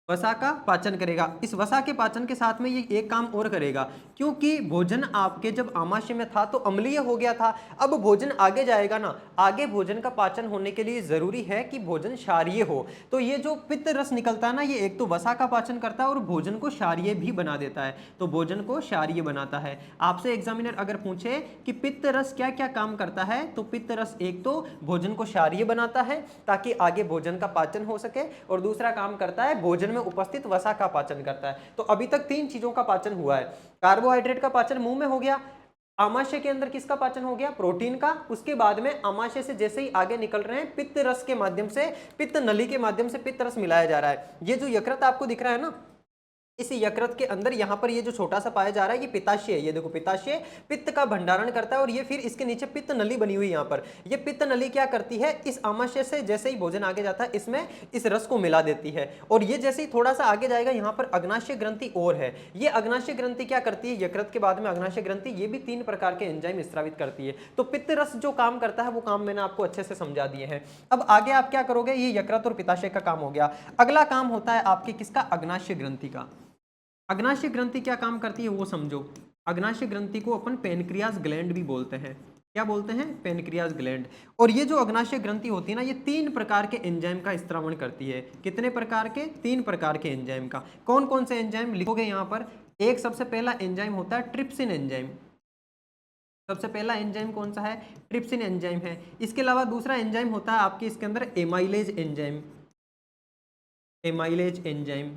[SPEAKER 1] वसा का पाचन करेगा। इस वसा के पाचन के साथ में ये एक काम और करेगा, क्योंकि भोजन आपके जब आमाशय में था तो अम्लीय हो गया था। अब भोजन आगे जाएगा ना, आगे भोजन का पाचन होने के लिए जरूरी है कि भोजन क्षारीय हो। तो ये जो पित्त रस निकलता है ना, ये एक तो वसा का पाचन करता है और भोजन को क्षारीय भी बना देता है। तो भोजन को क्षारीय बनाता है। आपसे एग्जामिनर अगर पूछे कि पित्त रस क्या क्या काम करता है, तो पित्त रस एक तो भोजन को क्षारीय बनाता है ताकि आगे भोजन का पाचन हो सके, और दूसरा काम करता है भोजन में उपस्थित वसा का पाचन करता है। तो अभी तक 3 चीजों का पाचन हुआ है। कार्बोहाइड्रेट का पाचन मुंह में हो गया, आमाशय के अंदर किसका पाचन हो गया? प्रोटीन का। उसके बाद में आमाशय से जैसे ही आगे निकल रहे हैं, पित्त रस के माध्यम से, पित्त नली के माध्यम से पित्त रस मिलाया जा रहा है। ये जो यकृत आपको दिख रहा है ना, इस यकृत के अंदर यहाँ पर ये जो छोटा सा पाया जा रहा है, ये पित्ताशय है। ये देखो, पित्ताशय पित्त का भंडारण करता है, और ये फिर इसके नीचे पित्त नली बनी हुई। यहाँ पर ये पित्त नली क्या करती है? इस आमाशय से जैसे ही भोजन आगे जाता है, इसमें इस रस को मिला देती है। और ये जैसे ही थोड़ा सा आगे जाएगा, यहाँ पर अग्नाशय ग्रंथि और है। ये अग्नाशय ग्रंथि क्या करती है? यकृत के बाद में अग्नाशय ग्रंथि, ये भी 3 प्रकार के एंजाइम स्रावित करती है। तो पित्त रस जो काम करता है, वो काम मैंने आपको अच्छे से समझा दिए हैं। अब आगे आप क्या करोगे? ये यकृत और पित्ताशय का काम हो गया। अगला काम होता है आपके किसका? अग्नाशय ग्रंथि का। अग्नाशय ग्रंथि क्या काम करती है वो समझो। अग्नाशय ग्रंथि को अपन पेनक्रियास ग्लैंड भी बोलते हैं। क्या बोलते हैं? Pancreas gland. और ये जो अग्नाशय ग्रंथि होती है ना, ये 3 प्रकार के एंजाइम का स्त्रावण करती है। कितने प्रकार के? 3 प्रकार के एंजाइम का। कौन कौन से एंजाइम लिखोगे यहाँ पर? एक सबसे पहला एंजाइम होता है ट्रिप्सिन एंजाइम। सबसे पहला एंजाइम कौन सा है? ट्रिप्सिन एंजाइम है। इसके अलावा दूसरा एंजाइम होता है आपके इसके अंदर एमाइलेज एंजाइम। Amylase enzyme.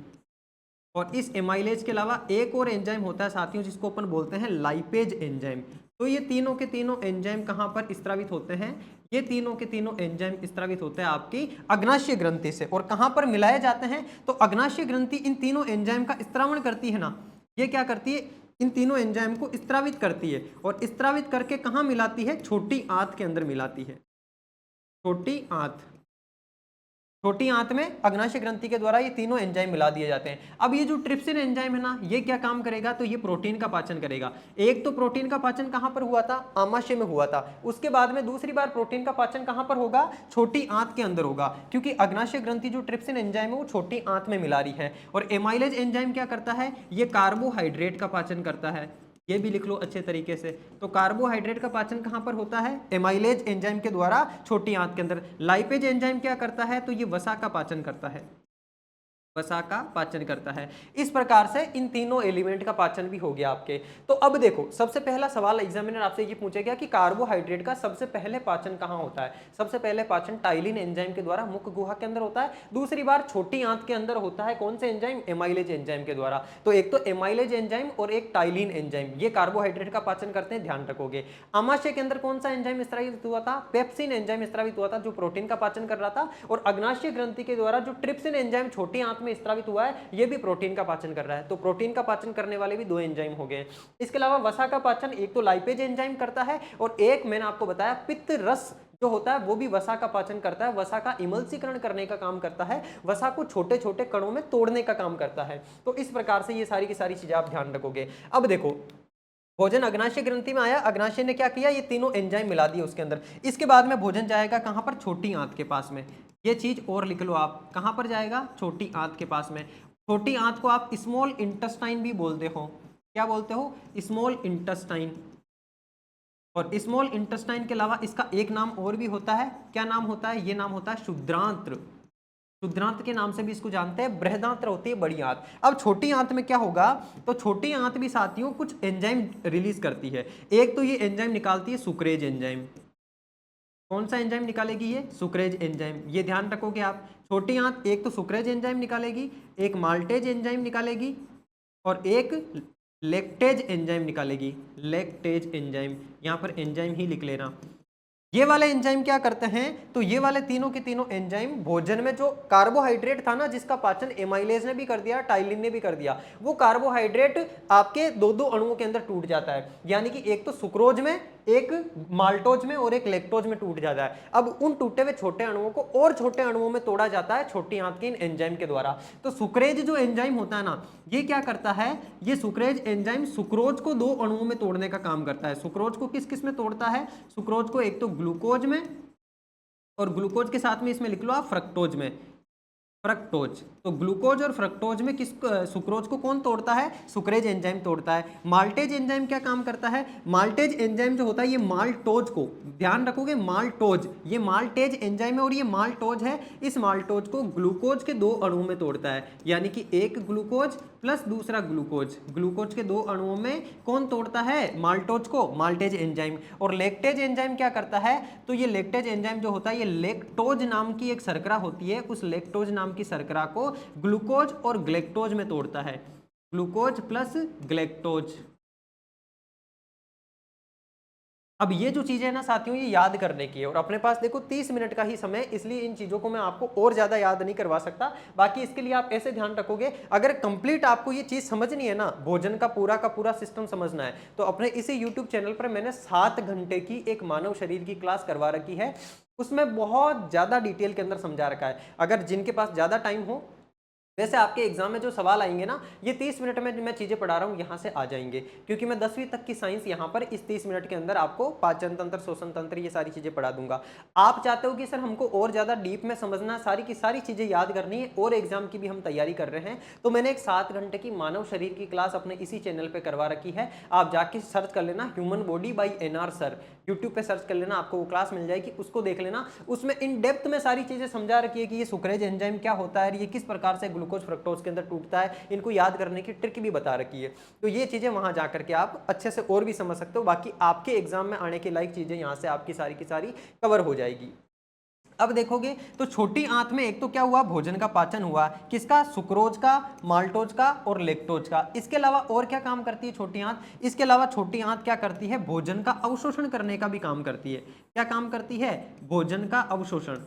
[SPEAKER 1] और इस एमाइलेज के अलावा एक और एंजाइम होता है साथियों, जिसको अपन बोलते हैं लाइपेज एंजाइम। तो ये तीनों के तीनों एंजाइम कहाँ पर स्त्रावित होते हैं? ये तीनों के तीनों एंजाइम स्त्रावित होते हैं आपकी अग्नाशय ग्रंथि से। और कहाँ पर मिलाए जाते हैं? तो अग्नाशय ग्रंथि इन तीनों एंजाइम का स्त्रावण करती है ना। ये क्या करती है? इन तीनों एंजाइम को स्त्रावित करती है, और स्त्रावित करके कहाँ मिलाती है? छोटी आंत के अंदर मिलाती है। छोटी आंत। छोटी आंत में अग्नाशय ग्रंथि के द्वारा ये तीनों एंजाइम मिला दिए जाते हैं। अब ये जो ट्रिप्सिन एंजाइम है ना, ये क्या काम करेगा? तो ये प्रोटीन का पाचन करेगा। एक तो प्रोटीन का पाचन कहां पर हुआ था? आमाशय में हुआ था। उसके बाद में दूसरी बार प्रोटीन का पाचन कहां पर होगा? छोटी आंत के अंदर होगा, क्योंकि अग्नाशय ग्रंथि जो ट्रिप्सिन एंजाइम है वो छोटी आंत में मिला रही है। और एमाइलेज एंजाइम क्या करता है? ये कार्बोहाइड्रेट का पाचन करता है। ये भी लिख लो अच्छे तरीके से। तो कार्बोहाइड्रेट का पाचन कहां पर होता है? एमाइलेज एंजाइम के द्वारा छोटी आंत के अंदर। लाइपेज एंजाइम क्या करता है? तो ये वसा का पाचन करता है। वसा का पाचन करता है। इस प्रकार से इन तीनों एलिमेंट का पाचन भी हो गया आपके। तो अब देखो, सबसे पहला सवाल एग्जामिनर आपसे ये पूछेगा कि कार्बोहाइड्रेट का सबसे पहले पाचन कहां होता है? सबसे पहले पाचन टाइलिन एंजाइम के द्वारा मुख गुहा के अंदर होता है। दूसरी बार छोटी आंत के अंदर होता है। कौन से एंजाइम? एमाइलेज एंजाइम के द्वारा। तो एक तो एमाइलेज एंजाइम और एक टाइलिन एंजाइम, ये कार्बोहाइड्रेट का पाचन करते हैं, ध्यान रखोगे। आमाशय के अंदर कौन सा एंजाइम स्रावित हुआ था? पेप्सिन एंजाइम स्रावित हुआ था, जो प्रोटीन का पाचन कर रहा था। और अग्नाशय ग्रंथि के द्वारा जो ट्रिप्सिन एंजाइम छोटी आंत में स्रावित हुआ है, ये भी प्रोटीन का पाचन कर रहा है। तो प्रोटीन का पाचन करने वाले भी 2 एंजाइम हो गए। इसके अलावा वसा का पाचन एक तो लाइपेज एंजाइम करता है, और एक मैंने आपको बताया पित्त रस जो होता है वो भी वसा का पाचन करता है। वसा का इमल्सीकरण करने का काम करता है, वसा को छोटे छोटे कणों में तोड़ने का काम करता है। तो इस प्रकार से ये सारी की सारी चीजें आप ध्यान रखोगे। अब देखो, भोजन अग्नाशय ग्रंथि में आया, अग्नाशय ने क्या किया, ये तीनों एंजाइम मिला दिए उसके अंदर। इसके बाद में भोजन जाएगा कहाँ पर, छोटी आंत के पास में। ये चीज और लिख लो आप, कहाँ पर जाएगा, छोटी आंत के पास में। छोटी आंत को आप स्मॉल इंटेस्टाइन भी बोलते हो, क्या बोलते हो, स्मॉल इंटेस्टाइन। और स्मॉल इंटेस्टाइन के अलावा इसका एक नाम और भी होता है, क्या नाम होता है, ये नाम होता है शुद्रांत्र। शुद्रांत के नाम से भी इसको जानते हैं। बृहदांत्र होती है बड़ी आंत। अब छोटी आंत में क्या होगा, तो छोटी आंत भी साथियों कुछ एंजाइम रिलीज करती है। एक तो ये एंजाइम निकालती है सुक्रेज एंजाइम। कौन सा एंजाइम निकालेगी, ये सुक्रेज एंजाइम, ये ध्यान रखोगे आप। छोटी आंत एक तो सुक्रेज एंजाइम निकालेगी, एक माल्टेज एंजाइम निकालेगी, और एक लैक्टेज एंजाइम निकालेगी। लैक्टेज एंजाइम, यहां पर एंजाइम ही लिख लेना। ये वाले एंजाइम क्या करते हैं, तो ये वाले तीनों के तीनों एंजाइम भोजन में जो कार्बोहाइड्रेट था ना, जिसका पाचन एमाइलेज ने भी कर दिया, टाइलिन ने भी कर दिया, वो कार्बोहाइड्रेट आपके दो दो अणुओं के अंदर टूट जाता है। यानी कि एक तो सुक्रोज में, एक माल्टोज में और एक लैक्टोज में टूट जाता है। अब उन टूटे हुए छोटे अणुओं को और छोटे अणुओं में तोड़ा जाता है छोटी आंत के इन एंजाइम के द्वारा। तो सुक्रेज जो एंजाइम होता है ना, ये क्या करता है, ये सुक्रेज एंजाइम सुक्रोज को दो अणुओं में तोड़ने का काम करता है। सुक्रोज को किस किस में तोड़ता है, सुक्रोज को एक तो ग्लूकोज में, और ग्लूकोज के साथ में इसमें लिख लो आप फ्रक्टोज में, फ्रक्टोज। तो ग्लूकोज और फ्रक्टोज में किस, सुक्रोज को कौन तोड़ता है, सुक्रेज एंजाइम तोड़ता है। माल्टेज एंजाइम क्या काम करता है, माल्टेज एंजाइम जो होता है ये माल्टोज को, ध्यान रखोगे माल्टोज, ये माल्टेज एंजाइम है और ये माल्टोज है, इस माल्टोज को ग्लूकोज के दो अणुओं में तोड़ता है। यानी कि एक ग्लूकोज प्लस दूसरा ग्लूकोज, ग्लूकोज के दो अणुओं में कौन तोड़ता है, माल्टोज को, माल्टेज एंजाइम। और लैक्टेज एंजाइम क्या करता है, तो ये लैक्टेज एंजाइम जो होता है ये लैक्टोज नाम की एक शर्करा होती है, उस लैक्टोज नाम की शर्करा को ग्लूकोज और ग्लैक्टोज में तोड़ता है, ग्लूकोज प्लस ग्लैक्टोज। अब ये जो चीजें हैं ना साथियों, ये याद करने की है, और अपने पास देखो 30 मिनट का ही समय, इसलिए इन चीजों को मैं आपको और ज्यादा याद नहीं करवा सकता। बाकी इसके लिए आप ऐसे ध्यान रखोगे, अगर कंप्लीट आपको ये चीज समझनी है ना, भोजन का पूरा सिस्टम समझना है, तो अपने इसी YouTube चैनल पर मैंने 7 घंटे की एक मानव शरीर की क्लास करवा रखी है। उसमें बहुत ज्यादा डिटेल के अंदर समझा रखा है। अगर जिनके पास ज्यादा टाइम हो, वैसे आपके एग्जाम में जो सवाल आएंगे ना, ये 30 मिनट में मैं चीजें पढ़ा रहा हूँ यहाँ से आ जाएंगे, क्योंकि मैं 10वीं तक की साइंस यहाँ पर इस 30 मिनट के अंदर आपको पाचन तंत्र, श्वसन तंत्र, ये सारी चीजें पढ़ा दूंगा। आप चाहते हो कि सर हमको और ज्यादा डीप में समझना, सारी की सारी चीजें याद करनी है, और एग्जाम की भी हम तैयारी कर रहे हैं, तो मैंने एक 7 घंटे की मानव शरीर की क्लास अपने इसी चैनल पर करवा रखी है। आप जाके सर्च कर लेना, human body by NR sir, YouTube पे सर्च कर लेना, आपको वो क्लास मिल जाएगी, उसको देख लेना। उसमें इन डेप्थ में सारी चीजें समझा रखी है कि ये सुक्रेज एंजाइम क्या होता है, ये किस प्रकार से ग्लूकोज फ्रक्टोज के अंदर टूटता है, इनको याद करने की ट्रिक भी बता रखी है। तो ये चीजें वहां जाकर के आप अच्छे से और भी समझ सकते हो। बाकी आपके एग्जाम में आने के लायक चीजें यहाँ से आपकी सारी की सारी कवर हो जाएगी। अब देखोगे तो छोटी आंत में एक तो क्या हुआ, भोजन का पाचन हुआ, किसका, सुक्रोज का, माल्टोज का और लैक्टोज का। इसके अलावा और क्या काम करती है छोटी आंत, इसके अलावा छोटी आंत क्या करती है, भोजन का अवशोषण करने का भी काम करती है। क्या काम करती है, भोजन का अवशोषण,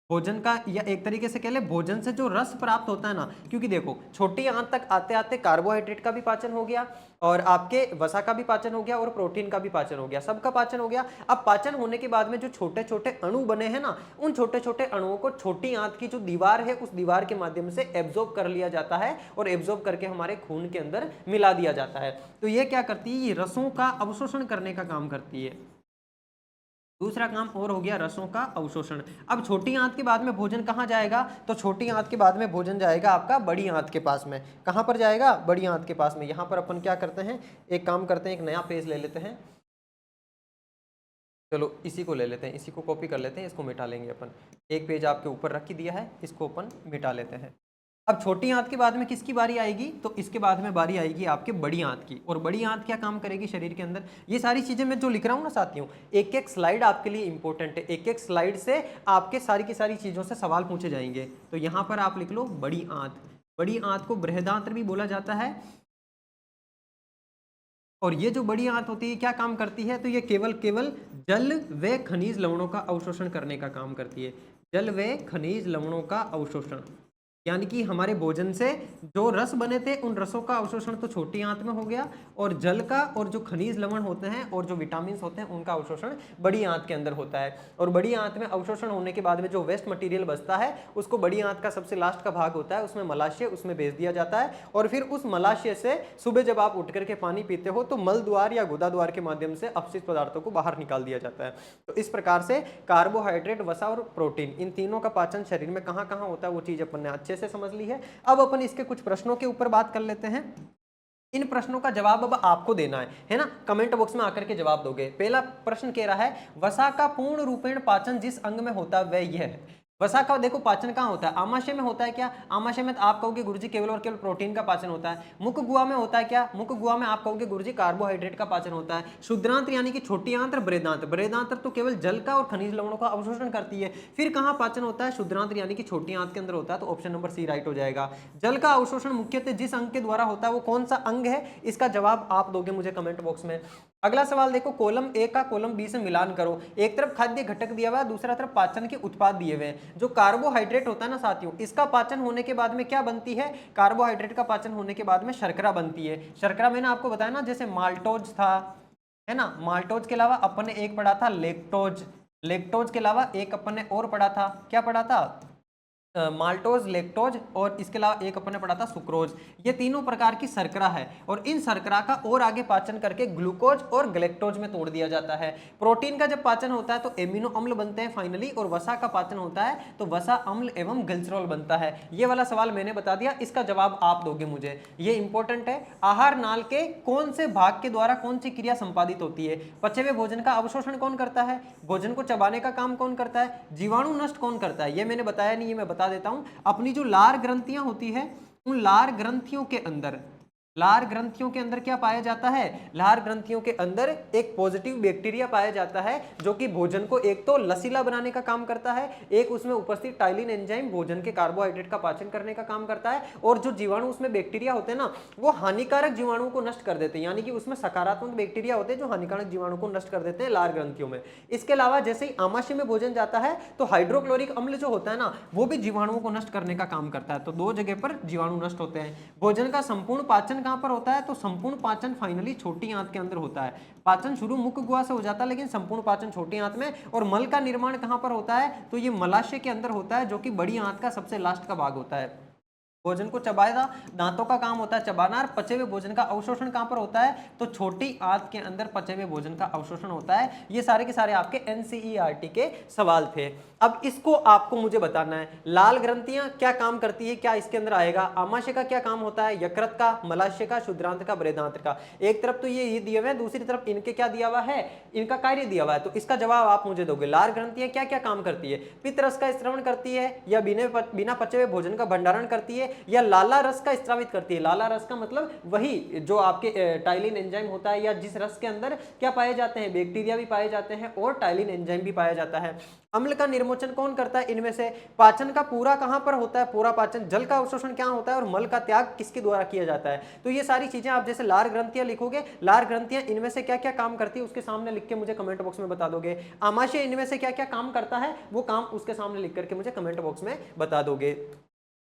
[SPEAKER 1] भोजन का, या एक तरीके से कह ले भोजन से जो रस प्राप्त होता है ना, क्योंकि देखो छोटी आंत तक आते आते कार्बोहाइड्रेट का भी पाचन हो गया, और आपके वसा का भी पाचन हो गया, और प्रोटीन का भी पाचन हो गया, सबका पाचन हो गया। अब पाचन होने के बाद में जो छोटे छोटे अणु बने हैं ना, उन छोटे छोटे अणुओं को छोटी आंत की जो दीवार है, उस दीवार के माध्यम से एब्जॉर्ब कर लिया जाता है, और एब्जॉर्ब करके हमारे खून के अंदर मिला दिया जाता है। तो ये क्या करती है, ये रसों का अवशोषण करने का काम करती है। दूसरा काम और हो गया रसों का अवशोषण। अब छोटी आंत के बाद में भोजन कहाँ जाएगा, तो छोटी आंत के बाद में भोजन जाएगा आपका बड़ी आंत के पास में। कहाँ पर जाएगा, बड़ी आंत के पास में। यहाँ पर अपन क्या करते हैं, एक काम करते हैं, एक नया पेज ले लेते हैं, चलो इसी को ले लेते हैं, इसी को कॉपी कर लेते हैं, इसको मिटा लेंगे अपन। एक पेज आपके ऊपर रख दिया है, इसको अपन मिटा लेते हैं। अब छोटी आंत के बाद में किसकी बारी आएगी, तो इसके बाद में बारी आएगी आपके बड़ी आंत की। और बड़ी आंत क्या काम करेगी शरीर के अंदर, ये सारी चीजें मैं जो लिख रहा हूँ ना साथियों, एक एक स्लाइड आपके लिए इंपॉर्टेंट है, एक एक स्लाइड से आपके सारी की सारी चीजों से सवाल पूछे जाएंगे। तो यहाँ पर आप लिख लो बड़ी आंत। बड़ी आंत को बृहदांत्र भी बोला जाता है। और ये जो बड़ी आंत होती है क्या काम करती है, तो ये केवल जल व खनिज लवणों का अवशोषण करने का काम करती है, जल व खनिज लवणों का अवशोषण। यानी कि हमारे भोजन से जो रस बने थे उन रसों का अवशोषण तो छोटी आंत में हो गया, और जल का और जो खनिज लवण होते हैं और जो विटामिन होते हैं उनका अवशोषण बड़ी आंत के अंदर होता है। और बड़ी आंत में अवशोषण होने के बाद में जो वेस्ट मटेरियल बचता है उसको बड़ी आंत का सबसे लास्ट का भाग होता है उसमें मलाशय, उसमें भेज दिया जाता है, और फिर उस मलाशय से सुबह जब आप उठ करके पानी पीते हो तो मल द्वार या गुदा द्वार के माध्यम से अपशिष्ट पदार्थों को बाहर निकाल दिया जाता है। तो इस प्रकार से कार्बोहाइड्रेट, वसा और प्रोटीन, इन तीनों का पाचन शरीर में कहाँ कहाँ होता है वो चीज अपन ने अच्छे से समझ ली है। अब अपन इसके कुछ प्रश्नों के ऊपर बात कर लेते हैं। इन प्रश्नों का जवाब अब आपको देना है ना, कमेंट बॉक्स में आकर के जवाब दोगे। पहला प्रश्न कह रहा है वसा का पूर्ण रूपेण पाचन जिस अंग में होता है वह यह है। वसा का देखो पाचन कहाँ होता है, आमाशय में होता है क्या? आमाशय में तो आप कहोगे गुरुजी केवल और केवल प्रोटीन का पाचन होता है। मुख गुहा में होता है क्या? मुख गुहा में आप कहोगे गुरुजी कार्बोहाइड्रेट का पाचन होता है। शुद्रांत्र यानी कि छोटी आंत्र, बृहदांत्र, बृहदांत्र तो केवल जल का और खनिज लवणों का अवशोषण करती है। फिर कहाँ पाचन होता है? शुद्रांत्र यानी कि छोटी आंत के अंदर होता है, तो ऑप्शन नंबर सी राइट हो जाएगा। जल का अवशोषण मुख्यतः जिस अंग के द्वारा होता है वो कौन सा अंग है, इसका जवाब आप दोगे मुझे कमेंट बॉक्स में। अगला सवाल देखो, कॉलम ए का कॉलम बी से मिलान करो। एक तरफ खाद्य घटक दिया हुआ है, दूसरा तरफ पाचन के उत्पाद दिए हुए हैं। जो कार्बोहाइड्रेट होता है ना साथियों, इसका पाचन होने के बाद में क्या बनती है? कार्बोहाइड्रेट का पाचन होने के बाद में शर्करा बनती है। शर्करा मैंने आपको बताया ना, जैसे माल्टोज था, है ना, माल्टोज के अलावा अपन ने एक पढ़ा था लेक्टोज, लेक्टोज के अलावा एक अपन ने और पढ़ा था, क्या पढ़ा था? माल्टोज, लेक्टोज, और इसके अलावा एक अपन ने पढ़ा था सुक्रोज। ये तीनों प्रकार की शर्करा है, और इन शर्करा का और आगे पाचन करके ग्लूकोज और ग्लेक्टोज में तोड़ दिया जाता है। प्रोटीन का जब पाचन होता है तो एमिनो अम्ल बनते हैं फाइनली, और वसा का पाचन होता है तो वसा अम्ल एवं ग्लिसरॉल बनता है। ये वाला सवाल मैंने बता दिया, इसका जवाब आप दोगे मुझे, ये इंपॉर्टेंट है। आहार नाल के कौन से भाग के द्वारा कौन सी क्रिया संपादित होती है? पचे हुए भोजन का अवशोषण कौन करता है? भोजन को चबाने का काम कौन करता है? जीवाणु नष्ट कौन करता है? ये मैंने बताया नहीं, ये मैं बता देता हूं। अपनी जो लार ग्रंथियां होती है, उन लार ग्रंथियों के अंदर, लार ग्रंथियों के अंदर क्या पाया जाता है? लार ग्रंथियों के अंदर एक पॉजिटिव बैक्टीरिया पाया जाता है जो कि भोजन को एक तो लसीला बनाने का काम करता है, एक उसमें उपस्थित टाइलिन एंजाइम भोजन के कार्बोहाइड्रेट का पाचन करने का काम करता है, और जो जीवाणु उसमें बैक्टीरिया होते हैं ना, वो हानिकारक जीवाणुओं को नष्ट कर देते हैं, यानी कि उसमें सकारात्मक बैक्टीरिया होते हैं जो हानिकारक जीवाणु को नष्ट कर देते हैं लार ग्रंथियों में। इसके अलावा जैसे ही आमाशय में भोजन जाता है तो हाइड्रोक्लोरिक अम्ल जो होता है ना, वो भी जीवाणुओं को नष्ट करने का काम करता है। तो दो जगह पर जीवाणु नष्ट होते हैं। भोजन का संपूर्ण पाचन कहां पर होता है? तो संपूर्ण पाचन फाइनली छोटी आंत के अंदर होता है। पाचन शुरू मुख गुहा से हो जाता है, लेकिन संपूर्ण पाचन छोटी आंत में। और मल का निर्माण कहां पर होता है? तो ये मलाशय के अंदर होता है, जो कि बड़ी आंत का सबसे लास्ट का भाग होता है। भोजन को चबाएगा, दांतों का काम होता है चबाना, और पचे हुए भोजन का अवशोषण कहां पर होता है? तो छोटी आंत के अंदर पचे हुए भोजन का अवशोषण होता है। ये सारे के सारे आपके एनसीईआरटी के सवाल थे। अब इसको आपको मुझे बताना है, लाल ग्रंथियां क्या काम करती है, क्या इसके अंदर आएगा? आमाशय का क्या काम होता है? यकृत का, मलाशय का, शुद्रांत का, बृहदांत्र का। एक तरफ तो ये दिए हुए हैं, दूसरी तरफ इनके क्या दिया हुआ है? इनका कार्य दिया हुआ है। तो इसका जवाब आप मुझे दोगे। लाल ग्रंथियां क्या क्या काम करती है? पित्त रस का स्त्रवण करती है, या बिना पचे हुए भोजन का भंडारण करती है, या लाला रस का स्त्रावित करती है। लाला रस का मतलब वही जो आपके टाइलिन एंजाइम होता है, या जिस रस के अंदर क्या पाए जाते हैं? बैक्टीरिया भी पाए जाते हैं और टाइलिन एंजाइम भी पाया जाता है। अम्ल का निर्मोचन कौन करता है इनमें से? पाचन का पूरा कहां पर होता है? पूरा पाचन। जल का अवशोषण क्या होता है? और मल का त्याग किसके द्वारा किया जाता है? तो ये सारी चीजें आप जैसे लार ग्रंथियां लिखोगे, लार ग्रंथियां इनमें से क्या क्या काम करती है उसके सामने लिख के मुझे कमेंट बॉक्स में बता दोगे। आमाशय इनमें से क्या क्या काम करता है, वो काम उसके सामने लिख करके मुझे कमेंट बॉक्स में बता दोगे।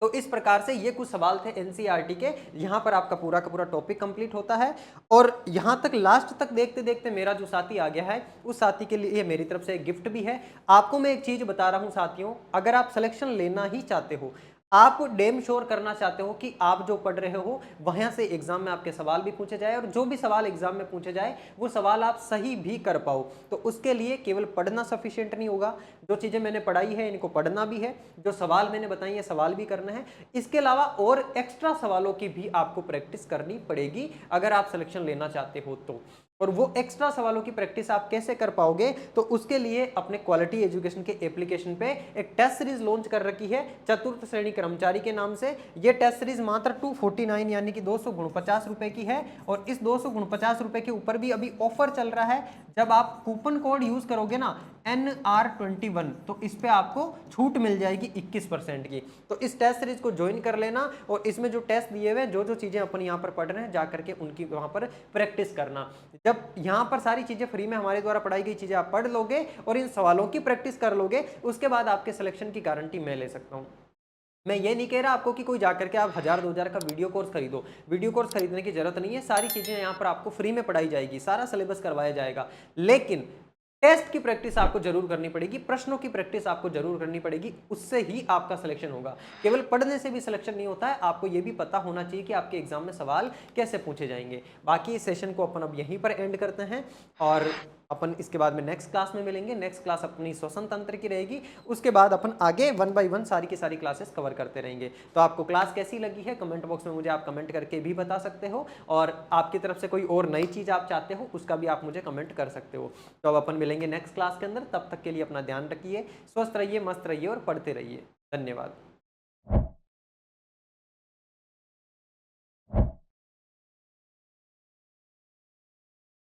[SPEAKER 1] तो इस प्रकार से ये कुछ सवाल थे एनसीईआरटी के। यहाँ पर आपका पूरा का पूरा टॉपिक कंप्लीट होता है, और यहाँ तक लास्ट तक देखते देखते मेरा जो साथी आ गया है, उस साथी के लिए मेरी तरफ से एक गिफ्ट भी है। आपको मैं एक चीज बता रहा हूँ साथियों, अगर आप सिलेक्शन लेना ही चाहते हो, आप डेम श्योर करना चाहते हो कि आप जो पढ़ रहे हो वहां से एग्जाम में आपके सवाल भी पूछे जाए, और जो भी सवाल एग्जाम में पूछे जाए वो सवाल आप सही भी कर पाओ, तो उसके लिए केवल पढ़ना सफिशिएंट नहीं होगा। जो चीजें मैंने पढ़ाई है इनको पढ़ना भी है, जो सवाल मैंने बताई है सवाल भी करना है। इसके अलावा और एक्स्ट्रा सवालों की भी आपको प्रैक्टिस करनी पड़ेगी अगर आप सिलेक्शन लेना चाहते हो तो। और वो एक्स्ट्रा सवालों की प्रैक्टिस आप कैसे कर पाओगे? तो उसके लिए अपने क्वालिटी एजुकेशन के एप्लीकेशन पे एक टेस्ट सीरीज लॉन्च कर रखी है चतुर्थ श्रेणी कर्मचारी के नाम से। ये टेस्ट सीरीज मात्र 249 यानी कि 249 रुपए की है, और इस 249 रुपए के ऊपर भी अभी ऑफर चल रहा है। जब आप कूपन कोड यूज करोगे ना NR21, तो इस पे आपको छूट मिल जाएगी 21% की। तो इस टेस्ट सीरीज को ज्वाइन कर लेना, और इसमें जो टेस्ट दिए हुए जो जो चीजें अपन यहाँ पर पढ़ रहे हैं जाकर के उनकी वहां पर प्रैक्टिस करना। जब यहाँ पर सारी चीजें फ्री में हमारे द्वारा पढ़ाई गई चीजें आप पढ़ लोगे और इन सवालों की प्रैक्टिस कर लोगे, उसके बाद आपके सिलेक्शन की गारंटी मैं ले सकता हूँ। मैं ये नहीं कह रहा आपको कि कोई जाकर के आप 1000-2000 का वीडियो कोर्स खरीदो। वीडियो कोर्स खरीदने की जरूरत नहीं है, सारी चीजें यहाँ पर आपको फ्री में पढ़ाई जाएगी, सारा सिलेबस करवाया जाएगा। लेकिन टेस्ट की प्रैक्टिस आपको जरूर करनी पड़ेगी, प्रश्नों की प्रैक्टिस आपको जरूर करनी पड़ेगी, उससे ही आपका सिलेक्शन होगा। केवल पढ़ने से भी सिलेक्शन नहीं होता है, आपको यह भी पता होना चाहिए कि आपके एग्जाम में सवाल कैसे पूछे जाएंगे। बाकी इस सेशन को अपन अब यहीं पर एंड करते हैं और अपन इसके बाद में नेक्स्ट क्लास में मिलेंगे। नेक्स्ट क्लास अपनी श्वसन तंत्र की रहेगी, उसके बाद अपन आगे 1 बाय 1 सारी की सारी क्लासेस कवर करते रहेंगे। तो आपको क्लास कैसी लगी है कमेंट बॉक्स में मुझे आप कमेंट करके भी बता सकते हो, और आपकी तरफ से कोई और नई चीज आप चाहते हो उसका भी आप मुझे कमेंट कर सकते हो। तो अब अपन मिलेंगे नेक्स्ट क्लास के अंदर, तब तक के लिए अपना ध्यान रखिए, स्वस्थ रहिए, मस्त रहिए और पढ़ते रहिए। धन्यवाद।